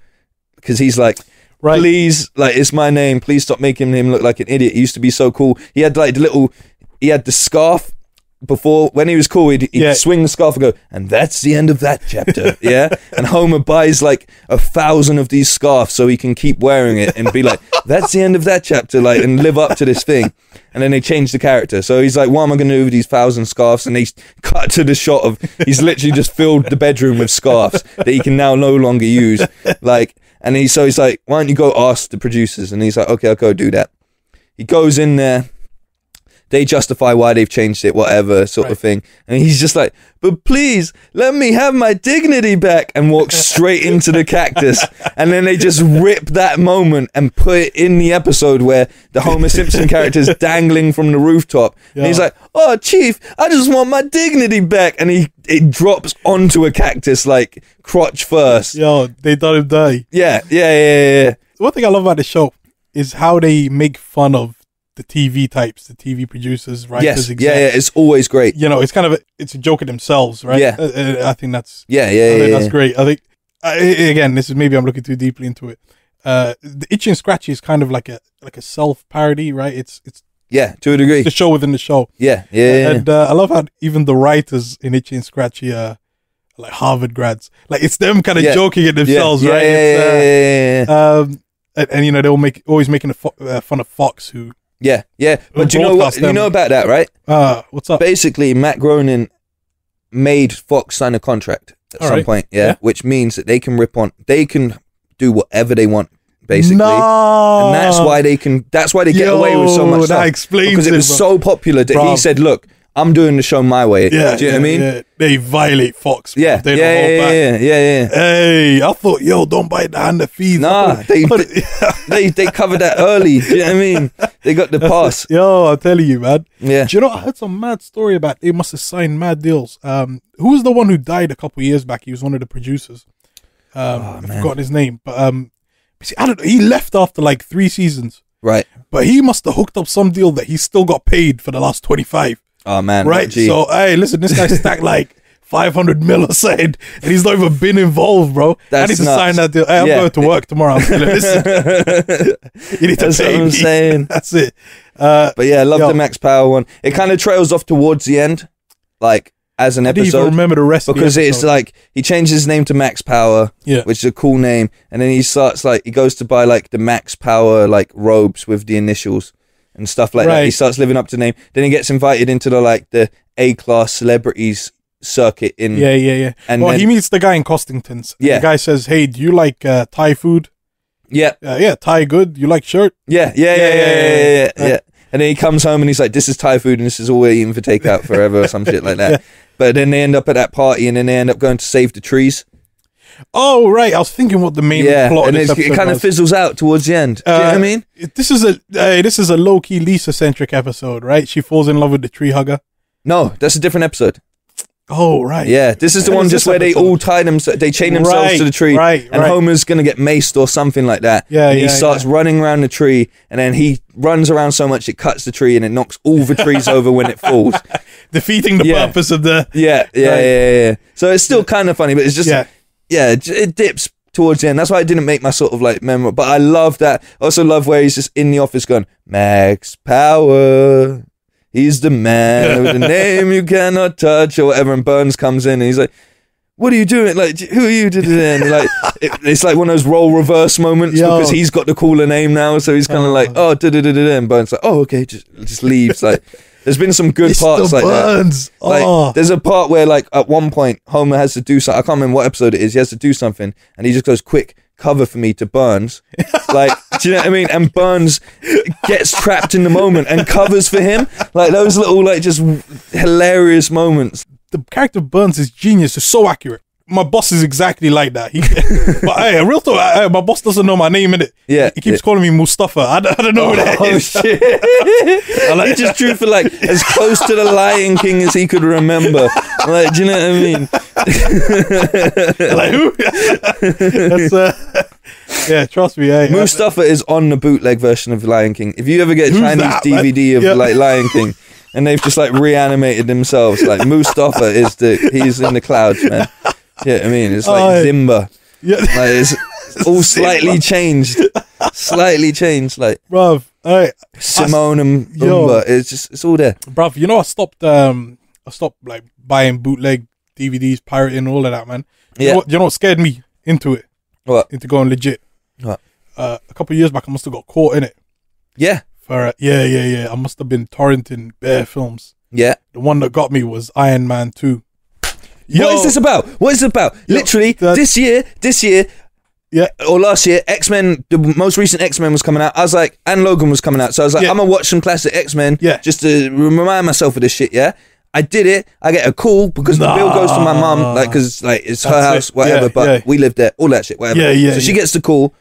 Because he's like, please, like, it's my name. Please stop making him look like an idiot. He used to be so cool. He had like he had the scarf before, when he was cool, he'd swing the scarf and go, and that's the end of that chapter. And Homer buys like 1,000 of these scarves so he can keep wearing it and be like, that's the end of that chapter, like, and live up to this thing. And then they change the character. So he's like, what am I going to do with these 1,000 scarves? And they cut to the shot of, he's literally just filled the bedroom with scarves that he can now no longer use. Like, and he's like, why don't you go ask the producers? And he's like, okay, I'll go do that. He goes in there. They justify why they've changed it, whatever sort of thing. And he's just like, but please, let me have my dignity back, and walks straight into the cactus. And then they just rip that moment and put it in the episode where the Homer Simpson character is dangling from the rooftop. And he's like, oh, Chief, I just want my dignity back. And it drops onto a cactus, like, crotch first. Yo, they done him die. Yeah. One thing I love about the show is how they make fun of the TV types, the TV producers, writers, execs. Yeah, it's always great. You know, it's kind of it's a joke at themselves, right? Yeah. I think that's that's great. I think again, this is maybe I'm looking too deeply into it. The Itchy and Scratchy is kind of like a self parody, right? It's to a degree. It's the show within the show. Yeah. And I love how even the writers in Itchy and Scratchy like Harvard grads. Like it's them kind of Yeah. joking at themselves, right? Yeah. And you know they'll always making fun of Fox, who Yeah. But do you know what? You know about that, right? What's up? Basically, Matt Groening made Fox sign a contract at some point, which means that they can do whatever they want, basically. No. And that's why they get away with so much stuff. That explains because it was so popular that he said, look, I'm doing the show my way. Yeah, do you know what I mean? Yeah. They violate Fox. Bro. Yeah, They don't hold back. yeah. Hey, I thought, don't bite the hand that feeds. Nah, they covered that early. Do you know what I mean? They got the pass. Yo, I'm telling you, man. Yeah. Do you know, I heard some mad story about they must have signed mad deals. Who was the one who died a couple of years back? He was one of the producers. I've forgotten his name. But see, I don't know. He left after like 3 seasons. Right. But he must have hooked up some deal that he still got paid for the last 25. Oh, man. Right? So, hey, listen, this guy stacked like 500 mil aside, and he's not even been involved, bro. I need to sign that deal. Hey, I'm going to work tomorrow. I'm telling you, listen, you need to That's pay what I'm me. saying. That's it. But yeah, I love the Max Power one. It kind of trails off towards the end, like as an I didn't episode. even remember the rest because of the it's like he changes his name to Max Power, which is a cool name, and then he starts like he goes to buy like the Max Power like robes with the initials and stuff like that. He starts living up to the name. Then he gets invited into the A-class celebrities circuit in And well, he meets the guy in Costington's. The guy says, "Hey, do you like Thai food?" Yeah, Thai good. You like shirt? Yeah. And then he comes home and he's like, "This is Thai food, and this is all we're eating for takeout forever," or some shit like that. Yeah. But then they end up at that party, and then they end up going to save the trees. Oh right, I was thinking what the main plot and of this it kind of fizzles out towards the end. Do you know what I mean? This is a low key Lisa centric episode, right? She falls in love with the tree hugger. No, that's a different episode. Oh right, yeah. This is the one just where they all tie they chain themselves to the tree, and Homer's gonna get maced or something like that. And he starts running around the tree, and then he runs around so much it cuts the tree and it knocks all the trees over when it falls, defeating the purpose of the. Yeah. So it's still kind of funny, but it's just it dips towards the end. That's why I didn't make my sort of like memorable. But I love that. I also love where he's just in the office going, Max Power. He's the man with the name you cannot touch or whatever. And Burns comes in and he's like, what are you doing? Like, who are you? And like, it's like one of those role reverse moments because he's got the cooler name now. So he's kind of like, oh, and Burns like, oh, okay, just leaves. Like, there's been some good parts like that. Like, there's a part where like at one point Homer has to do something. I can't remember what episode it is. He has to do something and he just goes, quick, cover for me to Burns. Like, do you know what I mean? And Burns gets trapped in the moment and covers for him. Like those little like just hilarious moments. The character of Burns is genius. It's so accurate. My boss is exactly like that. But hey, real talk, my boss doesn't know my name, innit? Yeah. He keeps calling me Mustafa. I don't know who that is. Oh, shit. He just drew for like as close to the Lion King as he could remember. Like, do you know what I mean? Like who? That's, yeah, trust me. Hey, Mustafa is on the bootleg version of Lion King. If you ever get a Chinese DVD of like Lion King, and they've just like reanimated themselves, like Mustafa he's in the clouds, man. Yeah, I mean, it's like Zimba. Yeah. Like it's all slightly changed. Like bruv, Simone and Pumbaa. It's all there. Bruv, you know I stopped like buying bootleg DVDs, pirating, all of that, man. You know what scared me into it? What? Into going legit. What? A couple of years back I must have got caught in it. Yeah. For yeah. I must have been torrenting bare films. Yeah. The one that got me was Iron Man 2. What is this about? What is it about? Literally, this year, or last year, X-Men, the most recent X-Men was coming out. I was like, and Logan was coming out. So I was like, I'm going to watch some classic X-Men just to remind myself of this shit, I did it. I get a call because the bill goes to my mum, like, because like, it's her house, whatever, but we live there, all that shit, whatever. So she gets the call.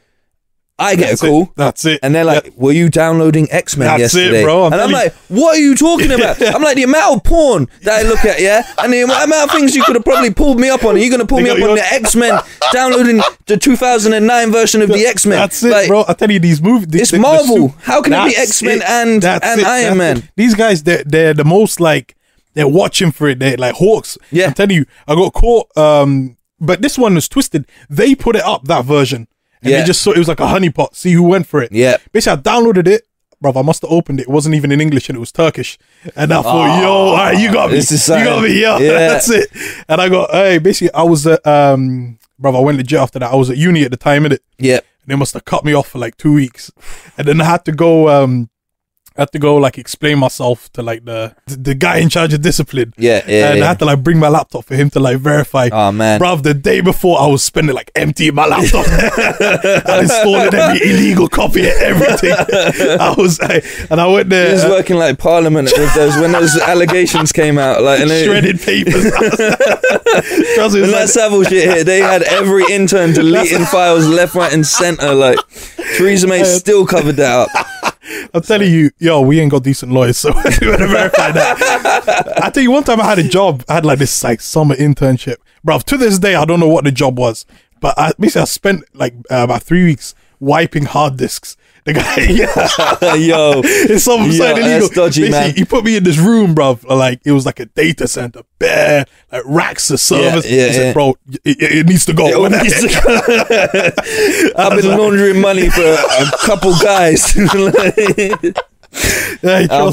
I get a call. That's it. And they're like, were you downloading X-Men yesterday? It, bro. And I'm like, what are you talking about? I'm like, the amount of porn that I look at, and the amount of things you could have probably pulled me up on. Are you going to pull me up on the X-Men, downloading the 2009 version of the X-Men? That's it, like, bro. I tell you, these movies. It's Marvel. How can it be X-Men and Iron Man? These guys, they're the most like, they're watching for it. They're like hawks. Yeah. I'm telling you, I got caught. But this one was twisted. They put it up, that version. And they just saw it was like a honeypot. See who went for it. Yeah. Basically, I downloaded it, bruv, I must have opened it. It wasn't even in English and it was Turkish. And I thought, yo, all right, you got me. You got me, yo. Yeah. That's it. And I got, hey, basically, I was at, bruv, I went legit after that. I was at uni at the time, innit? Yeah. And they must have cut me off for like 2 weeks. And then I had to go, like explain myself to like the guy in charge of discipline. Yeah. And I had to like bring my laptop for him to like verify. Oh man, bruv, the day before I was spending like emptying my laptop and installing every illegal copy and everything. And I went there. He was working like Parliament with those when those allegations came out, like shredded papers. Trust me, when that Savile shit hit, they had every intern deleting files left, right, and center. Like Theresa May still covered that up. I'm telling you, yo, we ain't got decent lawyers, so we gotta verify that. I tell you, one time I had a job. I had like this like summer internship, bruv. To this day, I don't know what the job was, but basically I spent like about 3 weeks wiping hard disks. The guy, yo, it's something illegal. That's dodgy, man. He put me in this room, bruv. Like it was like a data center, bare like racks of servers. He said, bro, it needs to go. I've been laundering money for a couple guys. I've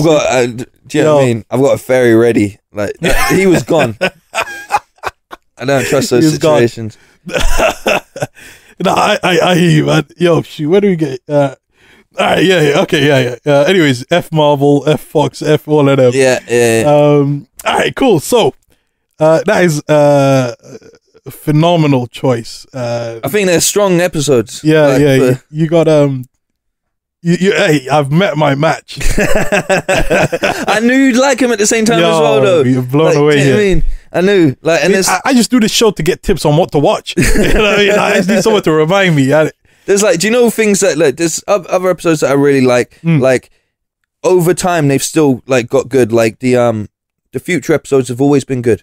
got, do you know what I mean? I've got a ferry ready. Like he was gone. I don't trust those situations. No, I hear you, man. Yo, shoot, where do we get? All right, okay. Anyways, F Marvel, F Fox, F all of them. Yeah. All right, cool. So, that is a phenomenal choice. I think they're strong episodes. Yeah. You got hey, I've met my match. I knew you'd like him at the same time as well, though. You're blown away here. I mean, I knew, like, and I just do this show to get tips on what to watch. You know what I mean? I just need someone to remind me. There's like, do you know things that like there's other episodes that I really like? Like over time, they've still like got good. Like the future episodes have always been good.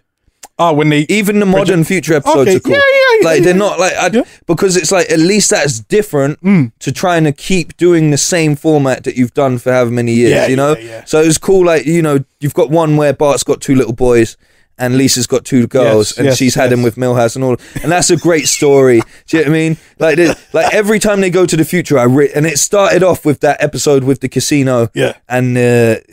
When they even the modern future episodes are cool. Like they're not like because it's like at least that's different to trying to keep doing the same format that you've done for however many years. You know, so it's cool. Like you've got one where Bart's got 2 little boys. And Lisa's got 2 girls, and she's had him with Milhouse and all, and that's a great story. Do you know what I mean? Like every time they go to the future, and it started off with that episode with the casino, and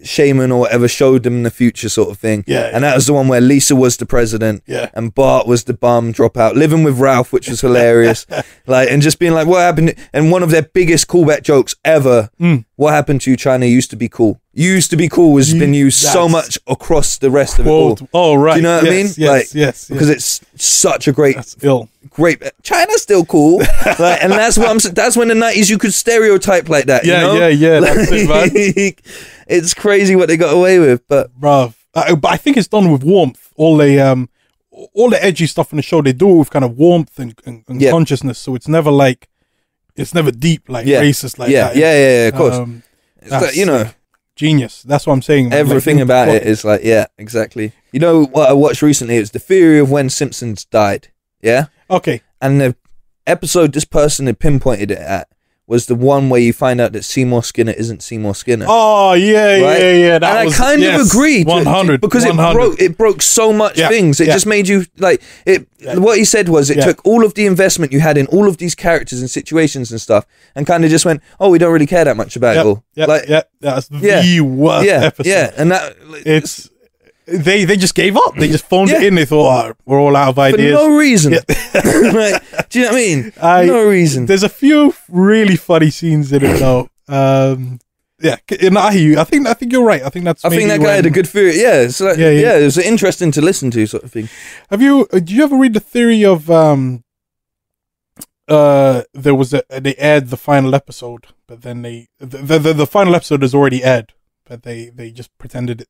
Shaman or whatever showed them the future sort of thing, and that was the one where Lisa was the president, and Bart was the bum dropout, living with Ralph, which was hilarious, like, and just being like, what happened? And one of their biggest callback jokes ever. What happened to you, China? Used to be cool. Used to be cool has been used so much across the rest of it all. Oh, right. Do you know what I mean? Yes. Because it's such a great, great. China's still cool, like, and that's what that's when the 90s you could stereotype like that. Yeah. That's it, man. It's crazy what they got away with, but bruv, but I think it's done with warmth. All the edgy stuff in the show, they do it with kind of warmth and consciousness. So it's never like, it's never deep like racist like that. Yeah, of course. It's like, genius. That's what I'm saying. Man. Everything like, about it is like, exactly. You know what I watched recently? It was the theory of when Simpsons died. Yeah? Okay. And the episode this person had pinpointed it at was the one where you find out that Seymour Skinner isn't Seymour Skinner. Oh, yeah. And I kind of agreed. 100. Because 100. it broke so much things. It just made you, like, what he said was it took all of the investment you had in all of these characters and situations and stuff and kind of just went, oh, we don't really care that much about it all. That's the worst episode. Yeah, and that... It's... They just gave up. They just phoned it in. They thought, we're all out of ideas. For no reason. Like, do you know what I mean? No reason. There's a few really funny scenes in it, though. And I hear you. I think you're right. I think that guy had a good theory. Yeah, it's like, it was interesting to listen to, sort of thing. Did you ever read the theory of they aired the final episode, but then the final episode is already aired, but they just pretended it.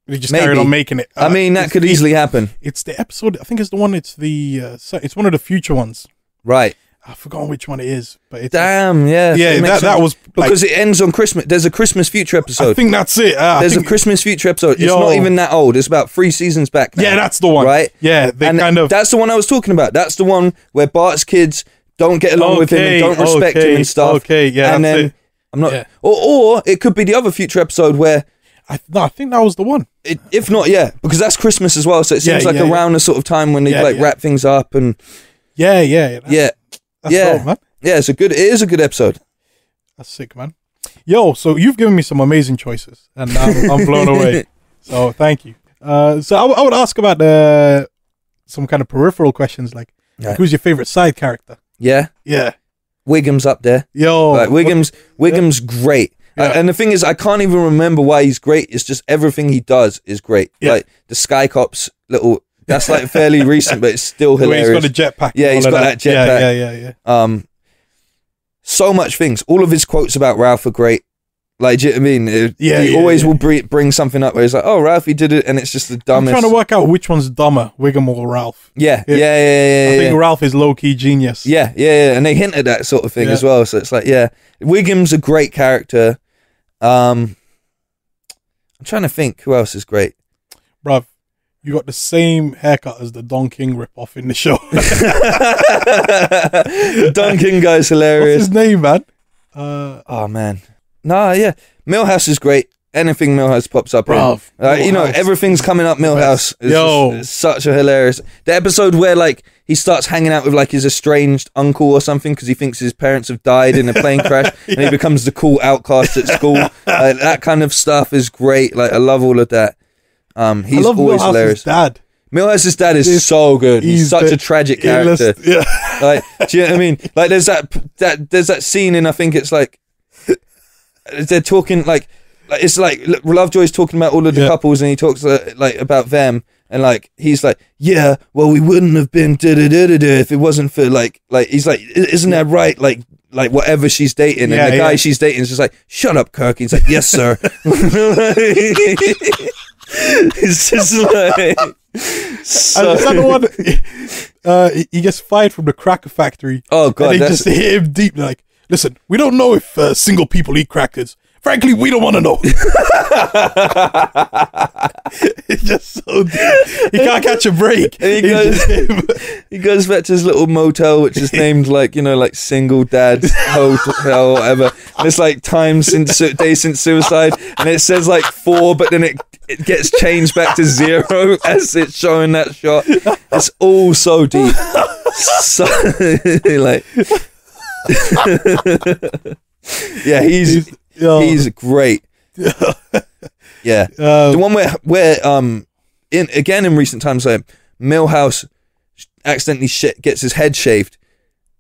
They just carried on making it. I mean, that could easily happen. It's the episode. I think it's the one. It's it's one of the future ones. Right. I've forgotten which one it is, but it's that was because it ends on Christmas. There's a Christmas future episode. I think that's it. There's a Christmas future episode. It's not even that old. It's about 3 seasons back now. Yeah, that's the one. Right. Yeah, that's the one I was talking about. That's the one where Bart's kids don't get along with him and don't respect him and stuff. Okay, yeah, and then I'm not. Or it could be the other future episode where. I think that was the one. If not, because that's Christmas as well. So it seems like around the sort of time when they wrap things up and that's dope, man. Yeah, it is a good episode. That's sick, man. Yo, so you've given me some amazing choices, and I'm blown away. So thank you. So I would ask about some kind of peripheral questions, like who's your favorite side character? Yeah. Wiggum's up there. Yo, like Wiggum's great. Yeah. And the thing is, I can't even remember why he's great. It's just everything he does is great. Yeah. Like the Sky Cops little. That's like fairly recent, but it's still hilarious. He's got a jetpack. Yeah, he's got that jetpack. Yeah. So much things. All of his quotes about Ralph are great. Like, do you know what I mean? He always will bring something up where he's like, "Oh, Ralphie did it," and it's just the dumbest. I'm trying to work out which one's dumber, Wiggum or Ralph. Yeah. I think Ralph is low key genius. Yeah, and they hint at that sort of thing as well. So it's like, Wiggum's a great character. I'm trying to think who else is great, bruv. You got the same haircut as the Don King ripoff in the show. Don King guy's hilarious. What's his name, man? Oh man, Millhouse is great. Anything Millhouse pops up, bruv. You know, everything's coming up. Millhouse is such a hilarious. The episode where like he starts hanging out with like his estranged uncle or something because he thinks his parents have died in a plane crash, and he becomes the cool outcast at school. That kind of stuff is great. Like I love all of that. He's always hilarious. Dad. Millhouse's dad is so good. He's such a tragic character. Yeah. Like, do you know what I mean? Like, there's that scene, and I think it's like they're talking like it's like Lovejoy's talking about all of the couples, and he talks like about them, and like he's like, yeah, well, we wouldn't have been if it wasn't for like he's like, isn't that right? Like whatever she's dating, and the guy she's dating is just like, shut up, Kirk. He's like, yes, sir. It's just like so. Is that the one? He gets fired from the cracker factory. Oh god, and they just hit him deep. Like, listen, we don't know if single people eat crackers. Frankly, we don't want to know. It's just so deep. He can't catch a break. And he goes back to his little motel, which is named like, you know, like Single Dad's Hotel or whatever. And it's like day since suicide, and it says like 4, but then it gets changed back to 0 as it's showing that shot. It's all so deep. So like, yeah, he's great. Yeah, the one where in recent times, like Millhouse accidentally gets his head shaved,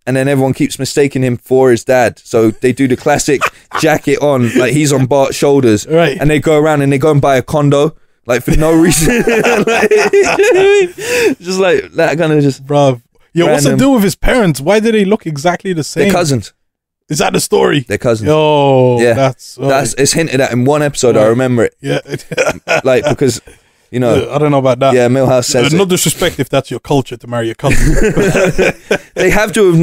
and then everyone keeps mistaking him for his dad. So they do the classic jacket on, like he's on Bart's shoulders, right? And they go around and they go and buy a condo, like for no reason, like, just like that kind of just, bruv. Yo, what's the deal with his parents? Why do they look exactly the same? They're cousins. Is that the story? They're cousins. Yo, yeah, that's it's hinted at in one episode. Right. I remember it. Yeah, like because you know, I don't know about that. Yeah, Millhouse says no disrespect if that's your culture to marry a cousin. They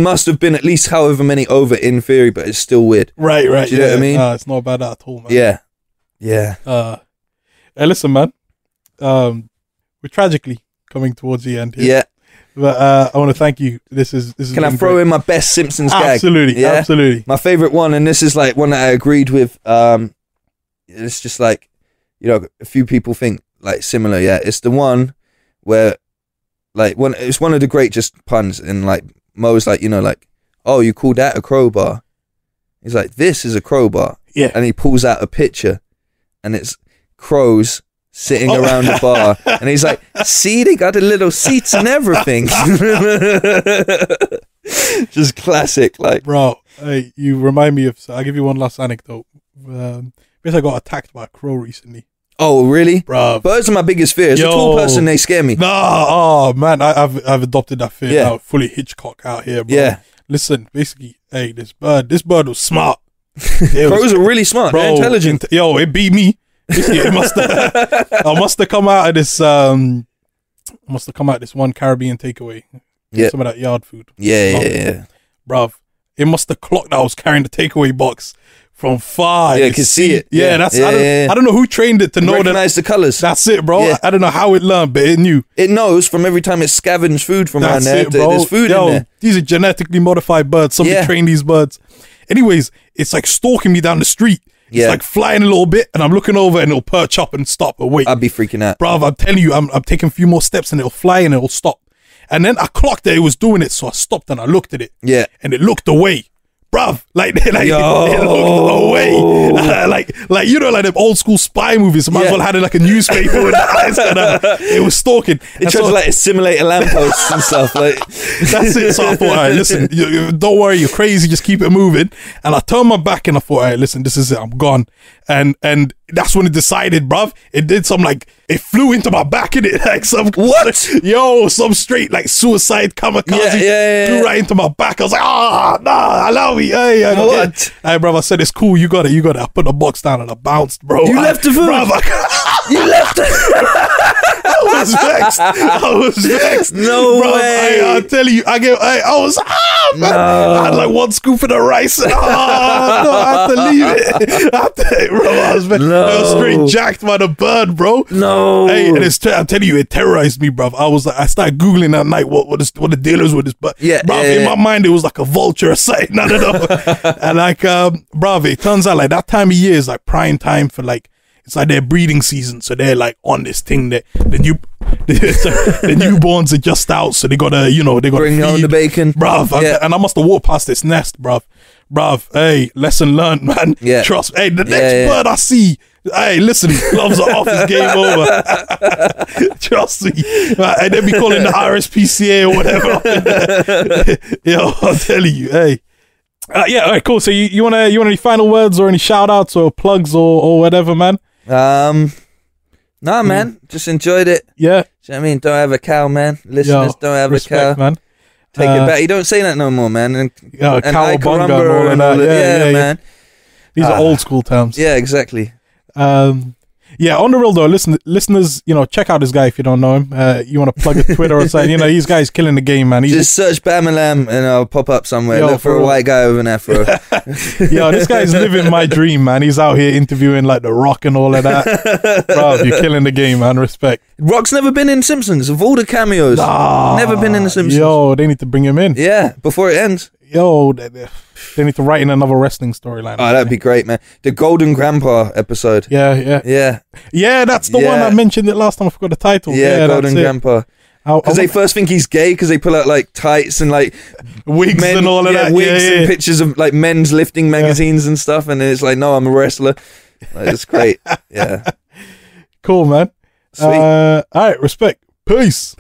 must have been at least however many over in theory, but it's still weird. Right. Do you know what I mean? It's not about that at all, man. Yeah. Hey, listen, man. We're tragically coming towards the end here. Yeah. But I want to thank you. This is. Can I throw in my best Simpsons gag? Absolutely. My favorite one, and this is like one that I agreed with. It's just like, you know, a few people think like similar. Yeah, it's the one where like it's one of the great just puns, and like Mo's like, you know, like, oh, you call that a crowbar? He's like, this is a crowbar. Yeah, and he pulls out a picture, and it's crows sitting around the bar, and he's like, see, they got the little seats and everything. Just classic, like, bro. Hey, you remind me of. I'll give you one last anecdote. Because I got attacked by a crow recently. Oh, really? Bro, birds are my biggest fear. As a tall person, they scare me. Oh man, I've adopted that fear now. Fully Hitchcock out here, bro. Yeah. Listen, basically, hey, this bird was smart. Crows are really smart. Bro, they're intelligent. It beat me. I must have come out of this. This one Caribbean takeaway. Yeah, some of that yard food. Yeah. Bruv, it must have clocked that I was carrying the takeaway box from far. Yeah, I can see it. Yeah, I don't know who trained it to know recognize the colors. That's it, bro. Yeah. I don't know how it learned, but it knew. It knows from every time it scavenged food from around there. There's food in there. These are genetically modified birds. Somebody trained these birds. Anyways, it's like stalking me down the street. It's like flying a little bit, and I'm looking over, and it'll perch up and stop and wait. I'd be freaking out. Bruv, I'm telling you, I'm taking a few more steps, and it'll fly, and it'll stop. And then I clocked that it was doing it, so I stopped, and I looked at it. Yeah. And it looked away. Bruv, like it looked away. like you know, like them old school spy movies. Might as well had it like a newspaper with the eyes, and it was stalking. It tried to like assimilate a lamppost and stuff. Like that's it. So I thought, all right, listen, don't worry, you're crazy. Just keep it moving. And I turned my back and I thought, all right, listen, this is it. I'm gone. And that's when it decided, bruv. It did some like it flew into my back in it like some some straight like suicide kamikaze flew right into my back. I was like, nah, allow me. Hey, what? Hey, bruv, I said it's cool. You got it. I put the box down and I bounced, bro. You left the food. Bruv, you left it. I was vexed. No way. I'll tell you, I was man. I had like one scoop of the rice. And, no, I had to leave it. I was straight jacked by the bird, bro. No. Hey, and I'm telling you, it terrorized me, bro. I started Googling that night what the deal is with this, but in my mind, it was like a vulture or something. I don't know. And like, bruv, it turns out like that time of year is like prime time for like, it's like their breeding season, so they're like on this thing that the newborns are just out, so they gotta bring feed. on the bacon, bruv. And I must have walked past this nest, bruv. Hey, lesson learned, man. Yeah. Trust. Hey, the next bird I see, hey, listen, gloves are off. It's game over. Trust me. And then be calling the RSPCA or whatever. Yo, I'm telling you, hey. All right, cool. So you want any final words or any shout outs or plugs or whatever, man? Nah, man. Just enjoyed it. Yeah. Do you know what I mean? Don't have a cow, man. Listeners, don't have respect, a cow. Man. Take it back. You don't say that no more, man. And cowabunga and all that. Yeah, man. These are old school terms. Yeah, exactly. Yeah, on the real though, listeners, check out this guy if you don't know him. You want to plug a Twitter or something, these guys killing the game, man. Just search Bamalam and I'll pop up somewhere. Look for a white guy with an afro. Yo, this guy's living my dream, man. He's out here interviewing like The Rock and all of that. Bro, you're killing the game, man. Respect. Rock's never been in Simpsons. Of all the cameos, never been in the Simpsons. Yo, they need to bring him in. Yeah, before it ends. Yo, they need to write in another wrestling storyline. Oh, that'd be great, man. The Golden Grandpa episode. Yeah. That's the one I mentioned it last time. I forgot the title. Yeah, Golden Grandpa. Because they first think he's gay because they pull out like tights and like wigs and all of that. Wigs and pictures of like men's lifting magazines and stuff, and it's like, no, I'm a wrestler. Like, it's great. Yeah. Cool, man. Sweet. All right, respect. Peace.